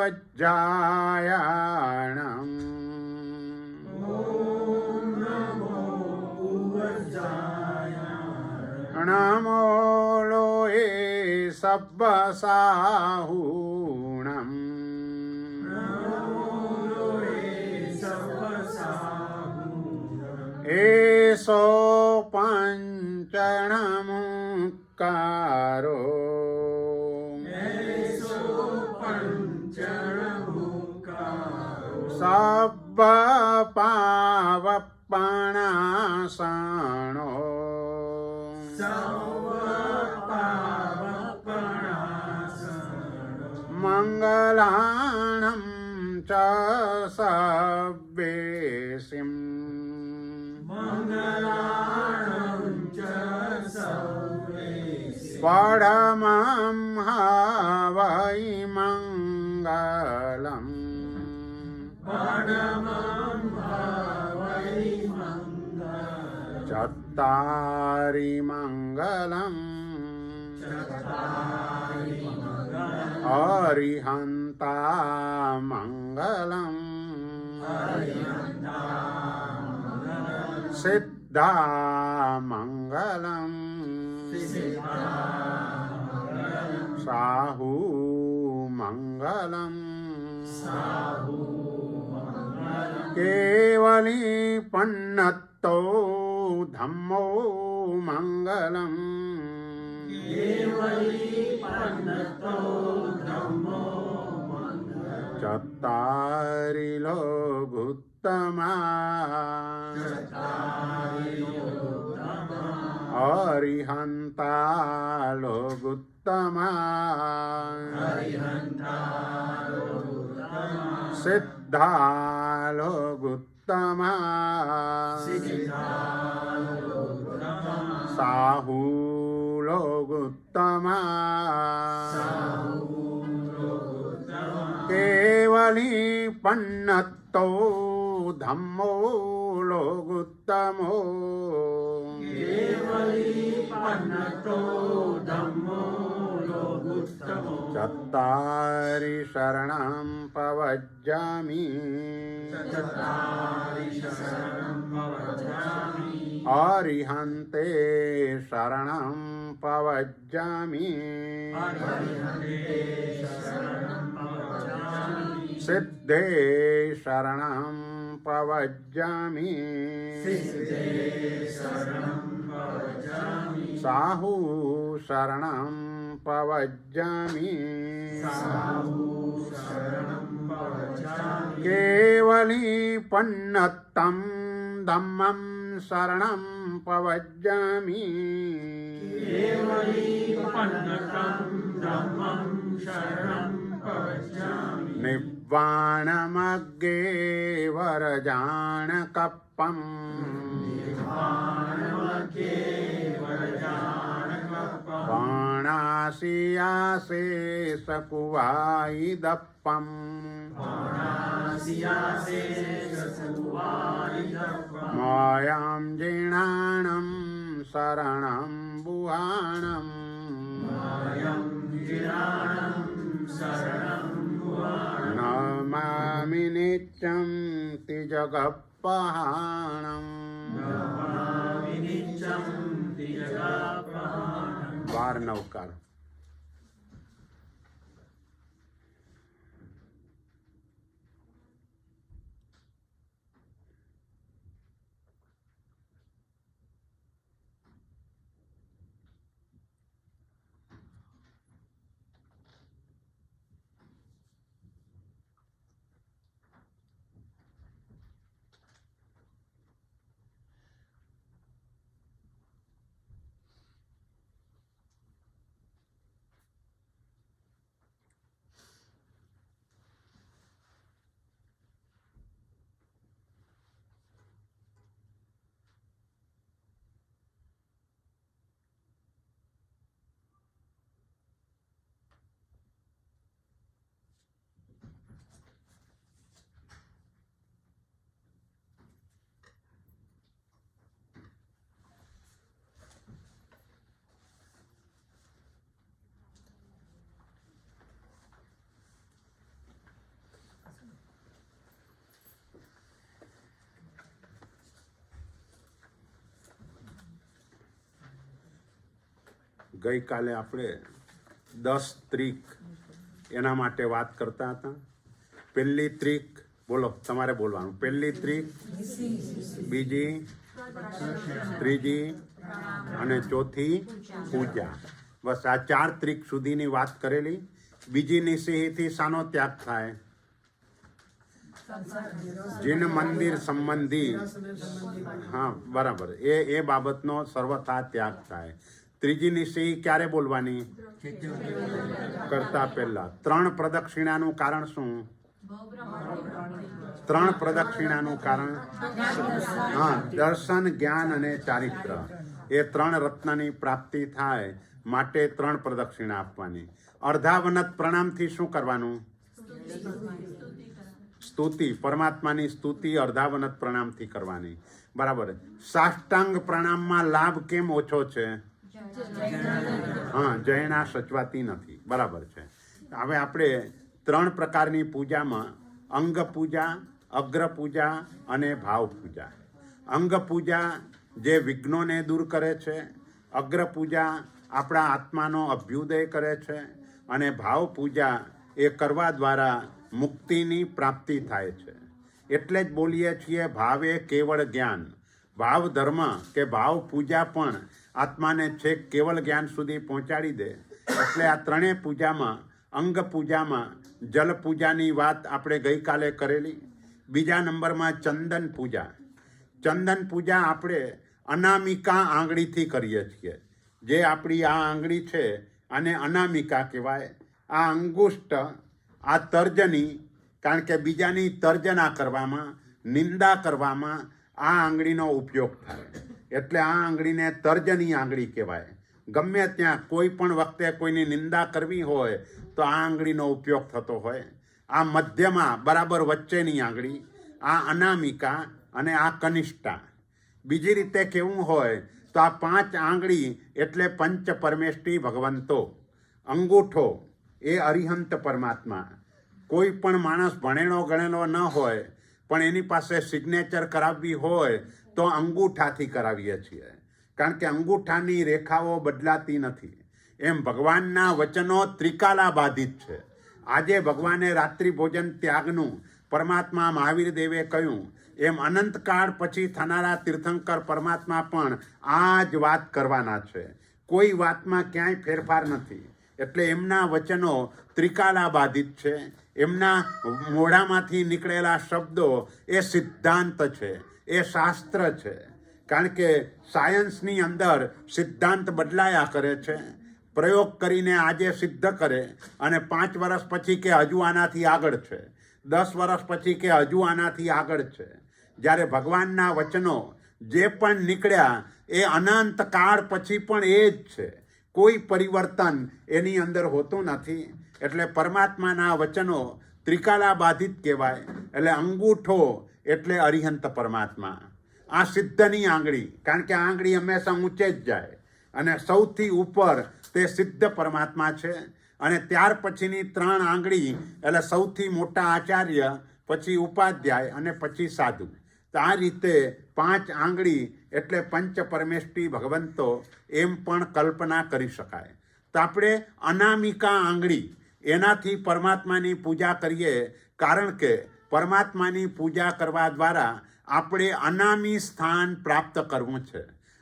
उवज्जायाणम् नमो लोये सब्बसाहूणम् एषो पञ्चणमुक्कारो सब्बपावपणासनो मङ्गलानं च सब्बेसिम् परमं हवै मङ्गलम् चत्तारि मङ्गलम् अरिहन्ता मङ्गलम् सिद्धा मङ्गलम् साहू मङ्गलम् केवली पन्नत्तो धम्मो मङ्गलम् चत्तारि लोगुत्तमा अरिहन्ता लोगुत्तमा सिद्धा लोगुत्तमा साहू लोगुत्तमा केवली पन्नत्तो धम्मो लोगुत्तमो चत्तारि शरणं पवज्जामि अरिहन्ते शरणं पवज्जामि सिद्धे शरणं पवज्जामि साहू शरणं पवज्जामि केवली पन्नत्तं धम्मं शरणं पवज्जामि निव्वाणमग्गे वरजानकप्पम् बाणासियासे सकुवायिदप्पम् मायां जीर्णानं शरणं बुहाणम् नमामि नित्यं तिजगप्पहाणम् 12 નવકાર ગઈકાલે આપણે 10 ત્રિક એના માટે વાત કરતા હતા. પહેલી ત્રિક બોલો, તમારે બોલવાનું. પહેલી ત્રિક, બીજી, ત્રીજી અને ચોથી પૂજા. બસ આ 4 ત્રિક સુધીની વાત કરેલી. બીજી નિષિદ્ધથી શાનો ત્યાગ થાય? જીન મંદિર સંબંધી, હા બરાબર, એ બાબતનો સર્વથા ત્યાગ થાય. ત્રીજી નિષિદ્ધ ક્યારે બોલવાની? કરતા પહેલા. 3 પ્રદક્ષિણાનું કારણ શું? 3 પ્રદક્ષિણાનું કારણ, હા, દર્શન, જ્ઞાન અને ચારિત્ર. એ 3 રત્નની પ્રાપ્તિ થાય માટે 3 પ્રદક્ષિણા આપવાની. અર્ધાવનત પ્રણામથી શું કરવાનું? સ્તુતિ, પરમાત્માની સ્તુતિ અર્ધાવનત પ્રણામથી કરવાની. બરાબર. સાષ્ટાંગ પ્રણામમાં લાભ કેમ ઓછો છે? હા, જૈના સચવાતી નથી. બરાબર છે. હવે આપણે 3 પ્રકારની પૂજામાં અંગ પૂજા, અગ્ર પૂજા અને ભાવ પૂજા. અંગ પૂજા જે વિઘ્નોને દૂર કરે છે, અગ્ર પૂજા આપણા આત્માનો અભ્યુદય કરે છે, અને ભાવ પૂજા એ કરવા દ્વારા મુક્તિની પ્રાપ્તિ થાય છે. એટલે જ બોલીએ છીએ ભાવે કેવળ જ્ઞાન. ભાવ ધર્મ કે ભાવ પૂજા પણ આત્માને છેક કેવળ જ્ઞાન સુધી પહોંચાડી દે. એટલે આ 3 પૂજામાં, અંગ પૂજામાં જલ પૂજાની વાત આપણે ગઈકાલે કરેલી. બીજા નંબરમાં ચંદન પૂજા. ચંદન પૂજા આપણે અનામિકા આંગળીથી કરીએ છીએ. જે આપણી આ આંગળી છે આને અનામિકા કહેવાય. આ અંગુષ્ટ, આ તર્જની, કારણ કે બીજાની તર્જના કરવામાં, નિંદા કરવામાં આ આંગળીનો ઉપયોગ થાય. એટલે આ આંગળીને તર્જની આંગળી કહેવાય. ગમે ત્યાં કોઈ પણ વખતે કોઈની નિંદા કરવી હોય તો આ આંગળીનો ઉપયોગ થતો હોય. આ મધ્યમાં બરાબર વચ્ચેની આંગળી, આ અનામિકા અને આ કનિષ્ઠા. બીજી રીતે કેવું હોય તો આ 5 આંગળી એટલે પંચ પરમેષ્ઠી ભગવંતો. અંગૂઠો એ અરિહંત પરમાત્મા. કોઈ પણ માણસ ભણેલો ગણેલો ન હોય પણ એની પાસે સિગ્નેચર કરાવવી હોય તો અંગૂઠાથી કરાવીએ છીએ, કારણ કે અંગૂઠાની રેખાઓ બદલાતી નથી. એમ ભગવાનના વચનો ત્રિકાલા બાધિત છે. આજે ભગવાને રાત્રિ ભોજન ત્યાગનું પરમાત્મા મહાવીર દેવે કહ્યું એમ અનંતકાળ પછી થનારા તીર્થંકર પરમાત્મા પણ આ જ વાત કરવાના છે. કોઈ વાતમાં ક્યાંય ફેરફાર નથી. એટલે એમના વચનો ત્રિકાલા બાધિત છે. એમના મોઢામાંથી નીકળેલા શબ્દો એ સિદ્ધાંત છે, એ શાસ્ત્ર છે. કારણ કે સાયન્સની અંદર સિદ્ધાંત બદલાયા કરે છે. પ્રયોગ કરીને આજે સિદ્ધ કરે અને 5 વર્ષ પછી કે હજુ આનાથી આગળ છે, 10 વર્ષ પછી કે હજુ આનાથી આગળ છે. જ્યારે ભગવાનના વચનો જે પણ નીકળ્યા એ અનંત કાળ પછી પણ એ જ છે. કોઈ પરિવર્તન એની અંદર હોતું નથી. એટલે પરમાત્માના વચનો ત્રિકાલા બાધિત કહેવાય. એટલે અંગૂઠો એટલે અરિહંત પરમાત્મા. આ સિદ્ધની આંગળી, કારણ કે આંગળી હંમેશા ઊંચે જ જાય અને સૌથી ઉપર તે સિદ્ધ પરમાત્મા છે. અને ત્યાર પછીની 3 આંગળી એટલે સૌથી મોટા આચાર્ય, પછી ઉપાધ્યાય અને પછી સાધુ. તો આ રીતે 5 આંગળી એટલે પંચ પરમેષ્ઠી ભગવંતો એમ પણ કલ્પના કરી શકાય. તો આપણે અનામિકા આંગળી એનાથી પરમાત્માની પૂજા કરીએ, કારણ કે પરમાત્માની પૂજા કરવા દ્વારા આપણે અનામી સ્થાન પ્રાપ્ત કરવું છે.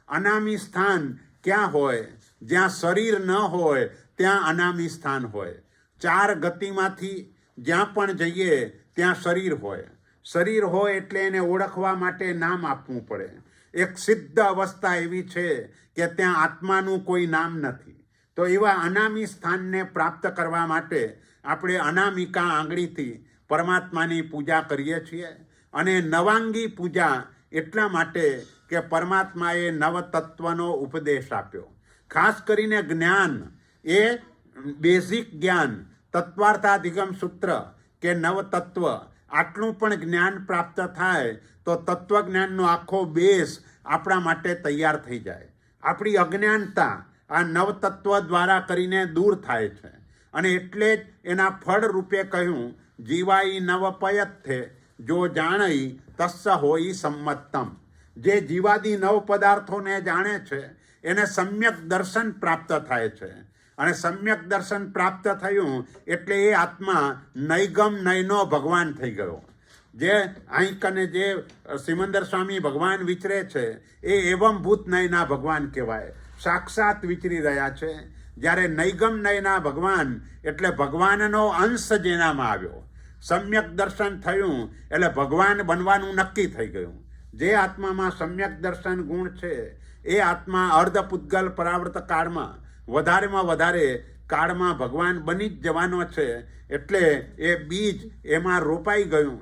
અનામી સ્થાન ક્યાં હોય? જ્યાં શરીર ન હોય ત્યાં અનામી સ્થાન હોય. 4 ગતિમાંથી જ્યાં પણ જઈએ ત્યાં શરીર હોય. શરીર હોય એટલે એને ઓળખવા માટે નામ આપવું પડે. એક સિદ્ધ અવસ્થા એવી છે કે ત્યાં આત્માનું કોઈ નામ નથી. તો એવા અનામી સ્થાનને પ્રાપ્ત કરવા માટે આપણે અનામિકા આંગળીથી પરમાત્માની પૂજા કરીએ છીએ. અને નવાંગી પૂજા એટલા માટે કે પરમાત્માએ નવતત્વનો ઉપદેશ આપ્યો. ખાસ કરીને જ્ઞાન, એ બેઝિક જ્ઞાન, તત્વાર્થાધિગમ સૂત્ર કે નવતત્વ, આટલું પણ જ્ઞાન પ્રાપ્ત થાય તો તત્વજ્ઞાનનો આખો બેઝ આપણા માટે તૈયાર થઈ જાય. આપણી અજ્ઞાનતા આ નવતત્વ દ્વારા કરીને દૂર થાય છે. અને એટલે જ એના ફળ રૂપે કહ્યું, જીવાઈ નવપયથે જો જાણઈ તસ્સ હોઈ સંમત્તમ. જે જીવાદી નવ પદાર્થોને જાણે છે એને સમ્યક દર્શન પ્રાપ્ત થાય છે. અને સમ્યક દર્શન પ્રાપ્ત થયું એટલે એ આત્મા નૈગમ નયનો ભગવાન થઈ ગયો. જે અહીં કને જે સિમંદર સ્વામી ભગવાન વિચરે છે એ એવમ ભૂત નયના ભગવાન કહેવાય, સાક્ષાત વિચરી રહ્યા છે. જ્યારે નૈગમ નયના ભગવાન એટલે ભગવાનનો અંશ જેનામાં આવ્યો, સમ્યક દર્શન થયું એટલે ભગવાન બનવાનું નક્કી થઈ ગયું. જે આત્મામાં સમ્યક દર્શન ગુણ છે એ આત્મા અર્ધ પૂતગલ પરાવર્ત કાળમાં વધારેમાં વધારે કાળમાં ભગવાન બની જ જવાનો છે. એટલે એ બીજ એમાં રોપાઈ ગયું.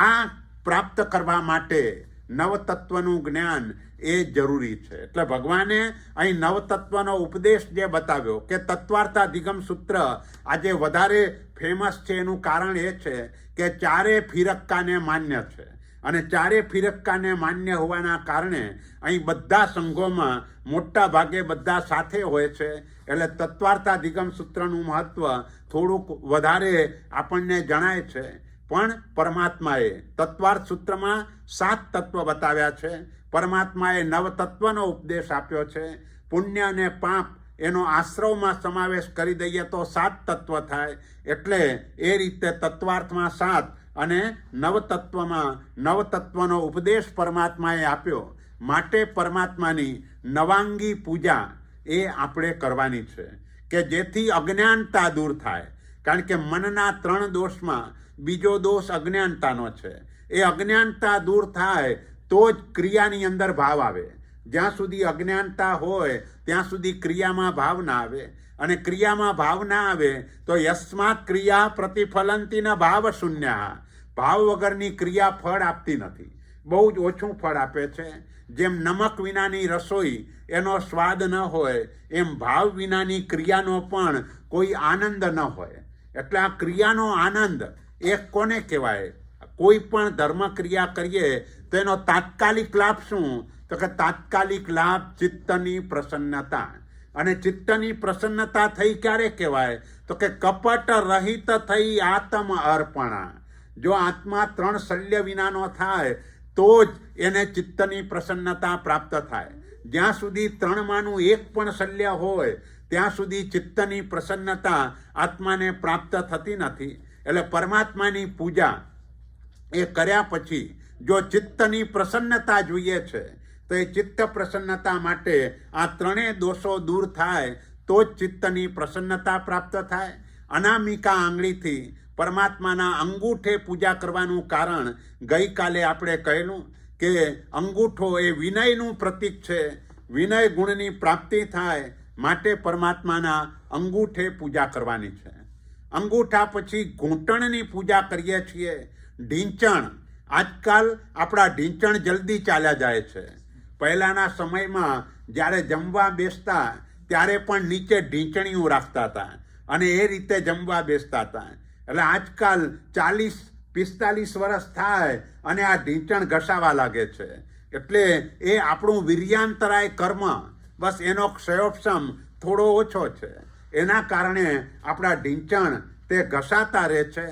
આ પ્રાપ્ત કરવા માટે નવતત્વનું જ્ઞાન એ જરૂરી છે. એટલે ભગવાને અહીં નવતત્વનો ઉપદેશ જે બતાવ્યો કે તત્વાર્થાધિગમ સૂત્ર આજે વધારે ફેમસ છે, એનું કારણ એ છે કે ચારે ફિરક્કાને માન્ય છે. અને ચારે ફિરક્કાને માન્ય હોવાના કારણે અહીં બધા સંઘોમાં મોટા ભાગે બધા સાથે હોય છે. એટલે તત્વાર્થાધિગમ સૂત્રનું મહત્વ થોડુંક વધારે આપણને જણાય છે. પણ પરમાત્માએ તત્વાર્થ સૂત્રમાં 7 તત્વ બતાવ્યા છે. પરમાત્માએ 9 તત્વનો ઉપદેશ આપ્યો છે. પુણ્ય અને પાપ એનો આશ્રવમાં સમાવેશ કરી દઈએ તો 7 તત્વ થાય. એટલે એ રીતે તત્વાર્થમાં 7 અને નવતત્વમાં 9 તત્વનો ઉપદેશ પરમાત્માએ આપ્યો. માટે પરમાત્માની નવાંગી પૂજા એ આપણે કરવાની છે કે જેથી અજ્ઞાનતા દૂર થાય. કારણ કે મનના 3 દોષમાં બીજો દોષ અજ્ઞાનતાનો છે. એ અજ્ઞાનતા દૂર થાય તો જ ક્રિયાની અંદર ભાવ આવે. જ્યાં સુધી અજ્ઞાનતા હોય ત્યાં સુધી ક્રિયામાં ભાવ ના આવે. અને ક્રિયામાં ભાવ ના આવે તો યસ્માત ક્રિયા પ્રતિફલંતી ન ભાવ શૂન્ય. ભાવ વગરની ક્રિયા ફળ આપતી નથી, બહુ જ ઓછું ફળ આપે છે. જેમ નમક વિનાની રસોઈ એનો સ્વાદ ન હોય એમ ભાવ વિનાની ક્રિયાનો પણ કોઈ આનંદ ન હોય. એટલે આ ક્રિયાનો આનંદ એ કોને કહેવાય? કોઈ પણ ધર્મ ક્રિયા કરીએ તો એનો તાત્કાલિક લાભ શું? તો કે તાત્કાલિક લાભ ચિત્તની પ્રસન્નતા. અને ચિત્તની પ્રસન્નતા થઈ ક્યારે કહેવાય? તો કે કપટ રહિત થઈ આત્મ અર્પણા. જો આત્મા 3 શલ્ય વિનાનો થાય તો જ એને ચિત્તની પ્રસન્નતા પ્રાપ્ત થાય. જ્યાં સુધી 3માંનું એક પણ શલ્ય હોય ત્યાં સુધી ચિત્તની પ્રસન્નતા આત્માને પ્રાપ્ત થતી નથી. એટલે પરમાત્માની પૂજા એ કર્યા પછી જો ચિત્તની પ્રસન્નતા જોઈએ છે તો એ ચિત્ત પ્રસન્નતા માટે આ 3 દોષો દૂર થાય તો જ ચિત્તની પ્રસન્નતા પ્રાપ્ત થાય. અનામિકા આંગળીથી પરમાત્માના અંગૂઠે પૂજા કરવાનું કારણ ગઈકાલે આપણે કહેલું કે અંગૂઠો એ વિનયનું પ્રતીક છે. વિનય ગુણની પ્રાપ્તિ થાય માટે પરમાત્માના અંગૂઠે પૂજા કરવાની છે. અંગૂઠા પછી ઘૂંટણની પૂજા કરીએ છીએ. ઢીંચણ, આજકાલ આપણા ઢીંચણ જલ્દી ચાલ્યા જાય છે. પહેલાંના સમયમાં જ્યારે જમવા બેસતા ત્યારે પણ નીચે ઢીંચણીઓ રાખતા હતા અને એ રીતે જમવા બેસતા હતા. એટલે આજકાલ 40-45 વર્ષ થાય અને આ ઢીંચણ ઘસાવા લાગે છે. એટલે એ આપણું વીર્યાંતરાય કર્મ, બસ એનો ક્ષયોપશમ થોડો ઓછો છે. એના કારણે આપણા ઢીંચણ તે ઘસાતા રહે છે.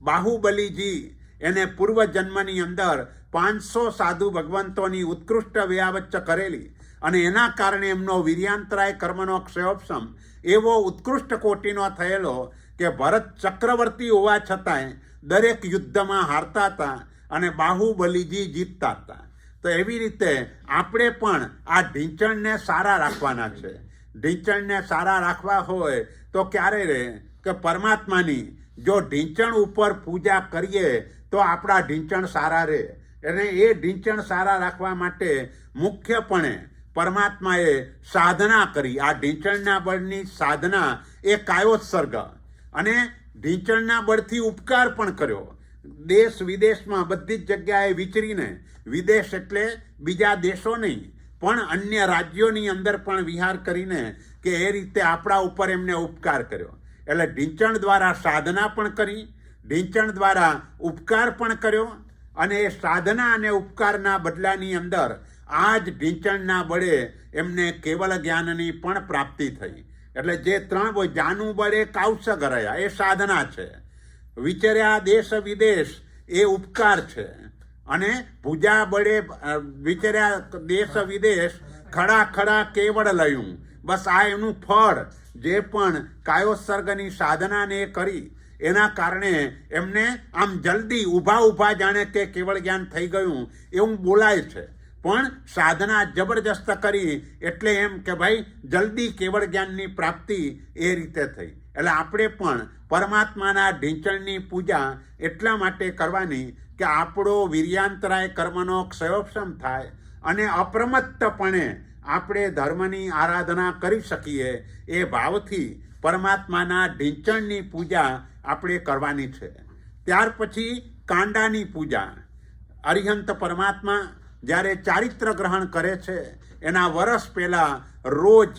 બાહુબલીજી એને પૂર્વજન્મની અંદર 500 સાધુ ભગવંતોની ઉત્કૃષ્ટ વ્યાવચ્ચ કરેલી અને એના કારણે એમનો વીર્યાંતરાય કર્મનો ક્ષયોપશમ એવો ઉત્કૃષ્ટ કોટીનો થયેલો કે ભરત ચક્રવર્તી હોવા છતાંય દરેક યુદ્ધમાં હારતા હતા અને બાહુબલીજી જીતતા હતા. તો એવી રીતે આપણે પણ આ ઢીંચણને સારા રાખવાના છે. ઢીંચણને સારા રાખવા હોય તો ક્યારે રહે કે પરમાત્માની જો ઢીંચણ ઉપર પૂજા કરીએ તો આપણા ઢીંચણ સારા રહે. અને એ ઢીંચણ સારા રાખવા માટે મુખ્યપણે પરમાત્માએ સાધના કરી. આ ઢીંચણના બળની સાધના એ કાયોત્સર્ગ અને ઢીંચણના બળથી ઉપકાર પણ કર્યો. દેશ વિદેશમાં બધી જ જગ્યાએ વિચરીને, વિદેશ એટલે બીજા દેશો નહીં પણ અન્ય રાજ્યોની અંદર પણ વિહાર કરીને કે એ રીતે આપણા ઉપર એમને ઉપકાર કર્યો. એટલે ઢીંચણ દ્વારા સાધના પણ કરી, ઢીંચણ દ્વારા ઉપકાર પણ કર્યો અને એ સાધના અને ઉપકારના બદલાની અંદર આ જ ઢીંચણના બળે એમને કેવળ જ્ઞાનની પણ પ્રાપ્તિ થઈ. એટલે જે 3 જાનું બળે કાઉસગ રહ્યા એ સાધના છે. વિચર્યા દેશ વિદેશ એ ઉપકાર છે. અને ભુજા બળે વિચર્યા દેશ વિદેશ ખડા ખડા કેવળ લયું. બસ આ એનું ફળ, જે પણ કાયોસર્ગની સાધનાને કરી એના કારણે એમને આમ જલ્દી ઊભા જાણે કે કેવળ જ્ઞાન થઈ ગયું એવું બોલાય છે. પણ સાધના જબરજસ્ત કરી એટલે એમ કે ભાઈ જલ્દી કેવળ જ્ઞાનની પ્રાપ્તિ એ રીતે થઈ. એટલે આપણે પણ પરમાત્માના ઢીંચણની પૂજા એટલા માટે કરવાની કે આપણો વીર્યાંતરાય કર્મનો ક્ષયોપશમ થાય અને અપ્રમત્તપણે આપણે ધર્મની આરાધના કરી શકીએ. એ ભાવથી પરમાત્માના ઢીંચણની પૂજા આપણે કરવાની છે. ત્યાર પછી કાંડાની પૂજા. અરિહંત પરમાત્મા જ્યારે ચારિત્ર ગ્રહણ કરે છે એના વર્ષ પહેલાં રોજ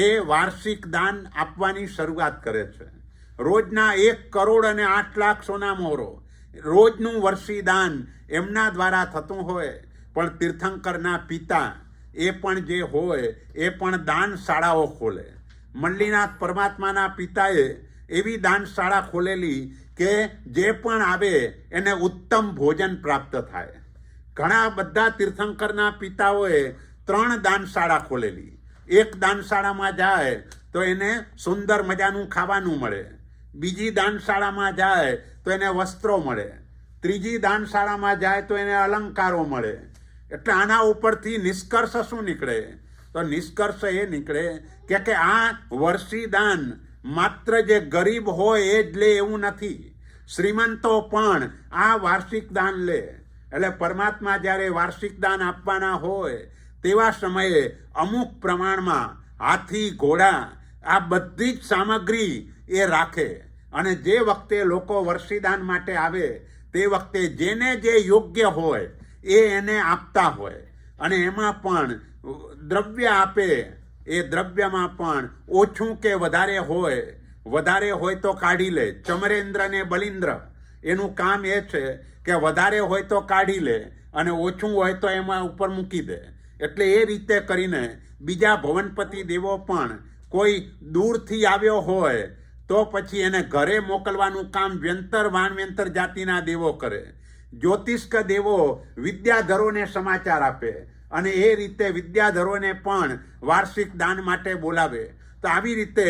એ વાર્ષિક દાન આપવાની શરૂઆત કરે છે. રોજના 1 કરોડ અને 8 લાખ સોના મોહરો રોજનું વર્ષી દાન એમના દ્વારા થતું હોય. પણ તીર્થંકરના પિતા એ પણ જે હોય એ પણ દાનશાળાઓ ખોલે. મલ્લીનાથ પરમાત્માના પિતાએ એવી દાનશાળા ખોલેલી કે જે પણ આવે એને ઉત્તમ ભોજન પ્રાપ્ત થાય. ઘણા બધા તીર્થંકરના પિતાઓએ 3 દાનશાળા ખોલેલી. એક દાનશાળામાં જાય તો એને સુંદર મજાનું ખાવાનું મળે, બીજી દાનશાળામાં જાય તો એને વસ્ત્રો મળે, ત્રીજી દાનશાળામાં જાય તો એને અલંકારો મળે. એટલે આના ઉપરથી નિષ્કર્ષ શું નીકળે? તો નિષ્કર્ષ એ નીકળે કે આ વર્ષી દાન માત્ર જે ગરીબ હોય એ જ લે એવું નથી. શ્રીમંતો પણ આ વાર્ષિક દાન લે. એટલે પરમાત્મા જ્યારે વાર્ષિક દાન આપવાના હોય તેવા સમયે અમુક પ્રમાણમાં હાથી, ઘોડા આ બધી જ સામગ્રી એ રાખે. અને જે વખતે લોકો વર્ષીદાન માટે આવે તે વખતે જેને જે યોગ્ય હોય એ એને આપતા હોય. અને એમાં પણ દ્રવ્ય આપે, એ દ્રવ્યમાં પણ ઓછું કે વધારે હોય તો કાઢી લે. ચમરેન્દ્ર ને બલિન્દ્ર એનું કામ એ છે કે વધારે હોય તો કાઢી લે અને ઓછું હોય તો એમાં ઉપર મૂકી દે. એટલે એ રીતે કરીને બીજા ભવનપતિ દેવો પણ કોઈ દૂરથી આવ્યો હોય તો પછી એને ઘરે મોકલવાનું કામ વાણવ્યંતર જાતિના દેવો કરે. જ્યોતિષ્ક દેવો વિદ્યાધરોને સમાચાર આપે અને એ રીતે વિદ્યાધરોને પણ વાર્ષિક દાન માટે બોલાવે. તો આવી રીતે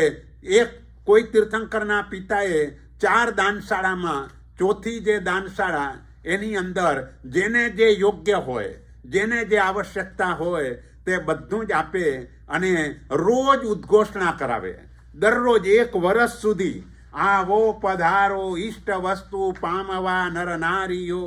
કોઈ તીર્થંકરના પિતાએ 4 દાનશાળામાં ચોથી જે દાનશાળા એની અંદર જેને જે યોગ્ય હોય, જેને જે આવશ્યકતા હોય તે બધું જ આપે અને રોજ ઉદ્ઘોષણા કરાવે. દરરોજ 1 વર્ષ સુધી આવો પધારો ઈષ્ટ વસ્તુ પામવા નર નારીઓ,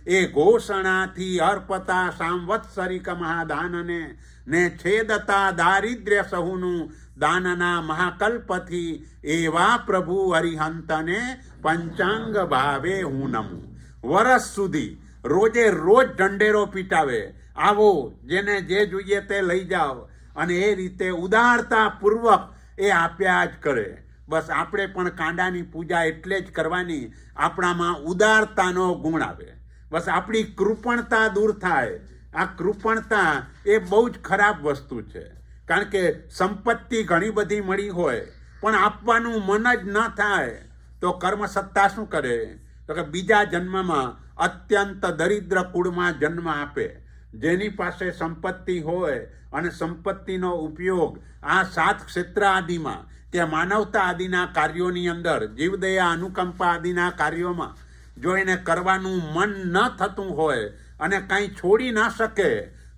એ ઘોષણાથી અર્પતા સાંવત્સરિક મહાદાનને ને છેદતા દારિદ્ર્ય સહુનું દાનના મહાકલ્પથી એવા પ્રભુ હરિહંતને પંચાંગ ભાવે હું નમું. વર્ષ સુધી રોજે રોજ ઢંઢેરો પીટાવે, આવો જેને જે જોઈએ તે લઈ જાઓ. અને એ રીતે ઉદારતાપૂર્વક એ આપ્યા જ કરે. બસ આપણે પણ કાંડાની પૂજા એટલે જ કરવાની આપણામાં ઉદારતાનો ગુણ આવે. બસ આપણી કૃપણતા દૂર થાય. આ કૃપણતા એ બહુ જ ખરાબ વસ્તુ છે. કારણ કે સંપત્તિ ઘણી બધી મળી હોય પણ આપવાનું મન જ ન થાય તો કર્મ સત્તા શું કરે? તો કે બીજા જન્મમાં અત્યંત દરિદ્ર કુળમાં જન્મ આપે. જેની પાસે સંપત્તિ હોય અને સંપત્તિનો ઉપયોગ આ 7 ક્ષેત્ર આદિમાં કે માનવતા આદિના કાર્યોની અંદર, જીવદયા, અનુકંપા આદિના કાર્યોમાં જો એને કરવાનું મન ન થતું હોય અને કંઈ છોડી ન શકે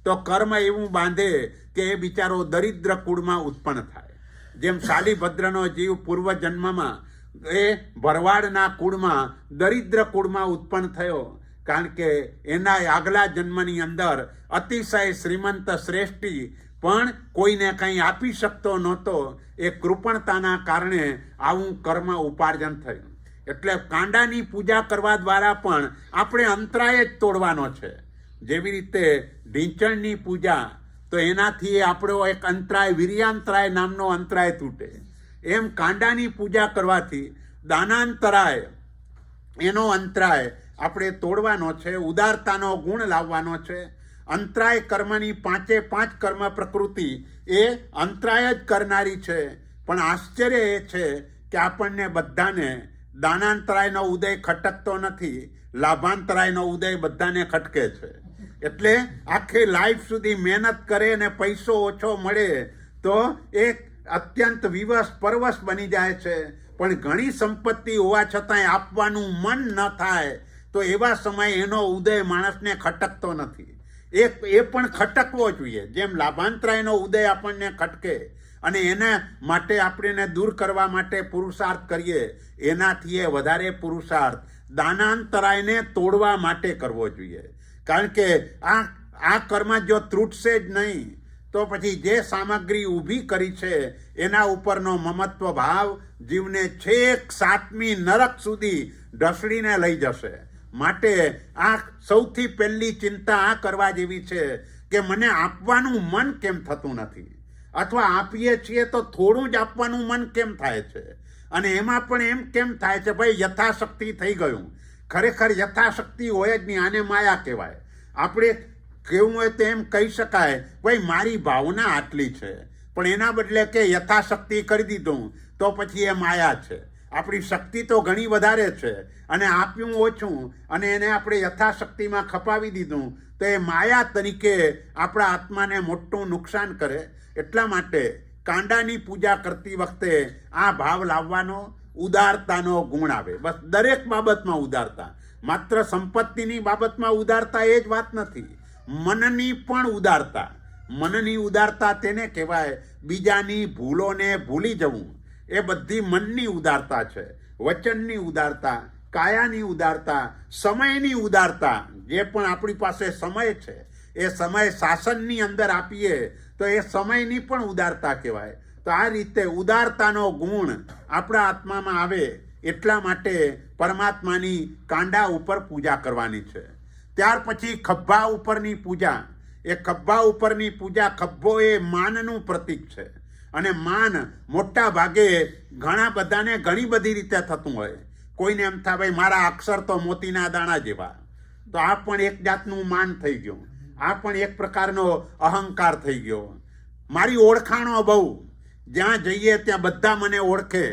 તો કર્મ એવું બાંધે કે એ બિચારો દરિદ્ર કુળમાં ઉત્પન્ન થાય. જેમ શાલીભદ્રનો જીવ પૂર્વજન્મમાં એ ભરવાડના કુળમાં દરિદ્ર કુળમાં ઉત્પન્ન થયો. કારણ કે એના આગલા જન્મની અંદર અતિશય શ્રીમંત શ્રેષ્ઠી પણ કોઈને કંઈ આપી શકતો નહોતો. એ કૃપણતાના કારણે આવું કર્મ ઉપાર્જન થયું. એટલે કાંડાની પૂજા કરવા દ્વારા પણ આપણે અંતરાય જ તોડવાનો છે. જેવી રીતે ઢીંચણની પૂજા તો એનાથી આપણો એક અંતરાય, વીર્યાંતરાય નામનો અંતરાય તૂટે. એમ કાંડાની પૂજા કરવાથી દાનાંતરાય એનો અંતરાય આપણે તોડવાનો છે. ઉદારતાનો ગુણ લાવવાનો છે. અંતરાય કર્મની 5 કર્મ પ્રકૃતિ એ અંતરાય જ કરનારી છે. પણ આશ્ચર્ય એ છે કે આપણને બધાને દાનાંતરાયનો ઉદય ખટકતો નથી, લાભાંતરાયનો ઉદય બધાને ખટકે છે. એટલે આખી લાઈફ સુધી મહેનત કરે ને પૈસો ઓછો મળે તો એક અત્યંત વિવશ પરવશ બની જાય છે. પણ ઘણી સંપત્તિ હોવા છતાંય આપવાનું મન ન થાય તો એવા સમયે એનો ઉદય માણસને ખટકતો નથી. એ પણ ખટકવો જોઈએ. જેમ લાભાંતરાયનો ઉદય આપણને ખટકે અને એના માટે આપણે દૂર કરવા માટે પુરુષાર્થ કરીએ, એનાથી એ વધારે પુરુષાર્થ દાનાંતરાયને તોડવા માટે કરવો જોઈએ. કારણ કે આ કર્મ જો ત્રુટશે જ નહીં તો પછી જે સામગ્રી ઊભી કરી છે એના ઉપરનો મમત્વ ભાવ જીવને છેક 7મી નરક સુધી ઢસડીને લઈ જશે. માટે આ સૌથી પહેલી ચિંતા આ કરવા જેવી છે કે મને આપવાનું મન કેમ થતું નથી, અથવા આપીએ છીએ તો થોડું જ આપવાનું મન કેમ થાય છે, અને એમાં પણ એમ કેમ થાય છે ભાઈ યથાશક્તિ થઈ ગયું. ખરેખર યથાશક્તિ હોય જ નહીં, આને માયા કહેવાય. આપણે કેવું હોય તો એમ કહી શકાય ભાઈ મારી ભાવના આટલી છે, પણ એના બદલે કે યથાશક્તિ કરી દીધું તો પછી એ માયા છે. આપણી શક્તિ તો ઘણી વધારે છે અને આપ્યું ઓછું અને એને આપણે યથાશક્તિમાં ખપાવી દીધું તો એ માયા તરીકે આપણા આત્માને મોટું નુકસાન કરે. એટલા માટે કાંડાની પૂજા કરતી વખતે આ ભાવ લાવવાનો, ઉદારતાનો ગુણ આવે. બસ દરેક બાબતમાં ઉદારતા, માત્ર સંપત્તિની બાબતમાં ઉદારતા એ જ વાત નથી. મનની પણ ઉદારતા. મનની ઉદારતા તેને કહેવાય બીજાની ભૂલોને ભૂલી જવું. એ બધી મનની ઉદારતા છે. વચનની ઉદારતા, કાયાની ઉદારતા, સમયની ઉદારતા. જે પણ આપણી પાસે સમય છે એ સમય શાસનની અંદર આપીએ તો એ સમયની પણ ઉદારતા કહેવાય. તો આ રીતે ઉદારતાનો ગુણ આપણા આત્મામાં આવે એટલા માટે પરમાત્માની કાંડા ઉપર પૂજા કરવાની છે. ત્યાર પછી ખભા ઉપરની પૂજા. એ ખભા ઉપરની પૂજા, ખભો એ માનનું પ્રતીક છે અને માન મોટા ભાગે ઘણા બધાને ઘણી બધી રીતે થતું હોય. કોઈને એમ થાય ભાઈ મારા અક્ષર તો મોતીના દાણા જેવા, તો આ પણ એક જાતનું માન થઈ ગયું. આ પણ એક પ્રકારનો અહંકાર થઈ ગયો. મારી ઓળખાણો બહુ, જ્યાં જઈએ ત્યાં બધા મને ઓળખે,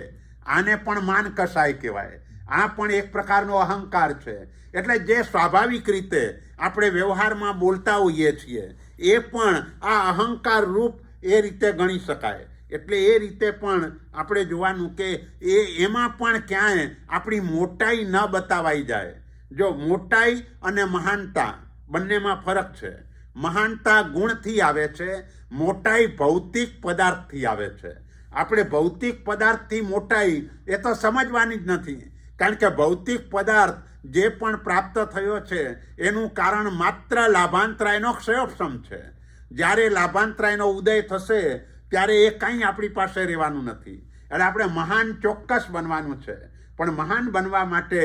આને પણ માન કસાય કહેવાય. આ પણ એક પ્રકારનો અહંકાર છે. એટલે જે સ્વાભાવિક રીતે આપણે વ્યવહારમાં બોલતા હોઈએ છીએ એ પણ આ અહંકાર રૂપ એ રીતે ગણી શકાય. એટલે એ રીતે પણ આપણે જોવાનું કે એમાં પણ ક્યાંય આપણી મોટાઈ ન બતાવાઈ જાય. જો મોટાઈ અને મહાનતા બંનેમાં ફરક છે. મહાનતા ગુણથી આવે છે, મોટાઈ ભૌતિક પદાર્થથી આવે છે. આપણે ભૌતિક પદાર્થથી મોટાઈ એ તો સમજવાની જ નથી. કારણ કે ભૌતિક પદાર્થ જે પણ પ્રાપ્ત થયો છે એનું કારણ માત્ર લાભાંતરાયનો ક્ષયોપશમ છે. જ્યારે લાભાંતરાયનો ઉદય થશે ત્યારે એ કંઈ આપણી પાસે રહેવાનું નથી. એટલે આપણે મહાન ચોક્કસ બનવાનું છે, પણ મહાન બનવા માટે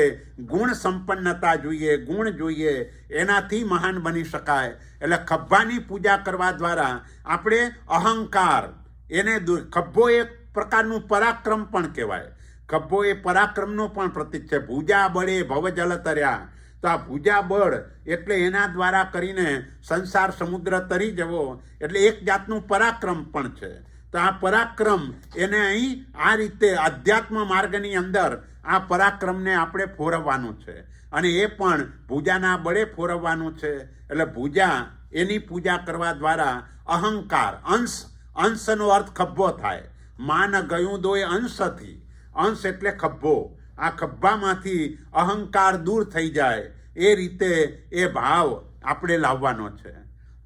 ગુણ સંપન્નતા જોઈએ, ગુણ જોઈએ, એનાથી મહાન બની શકાય. એટલે ખભ્ભાની પૂજા કરવા દ્વારા આપણે અહંકાર એને દૂર. ખભ્ભો એક પ્રકારનું પરાક્રમ પણ કહેવાય. ખભ્ભો એ પરાક્રમનો પણ પ્રતીક છે. ભુજા બળે ભવજલ તર્યા. તો આ ભુજા બળ એટલે એના દ્વારા કરીને સંસાર સમુદ્ર તરી જવો, એટલે એક જાતનું પરાક્રમ પણ છે. તો આ પરાક્રમ એને અહીં આ રીતે અધ્યાત્મ માર્ગની અંદર આ પરાક્રમને આપણે ફોરવવાનું છે અને એ પણ ભુજાના બળે ફોરવવાનું છે. એટલે ભુજા એની પૂજા કરવા દ્વારા અહંકાર, અંશનો અર્થ ખભ્ભો થાય. માન ગયું દોય અંશથી. અંશ એટલે ખભ્ભો. આ ખભ્ભામાંથી અહંકાર દૂર થઈ જાય એ રીતે એ ભાવ આપણે લાવવાનો છે.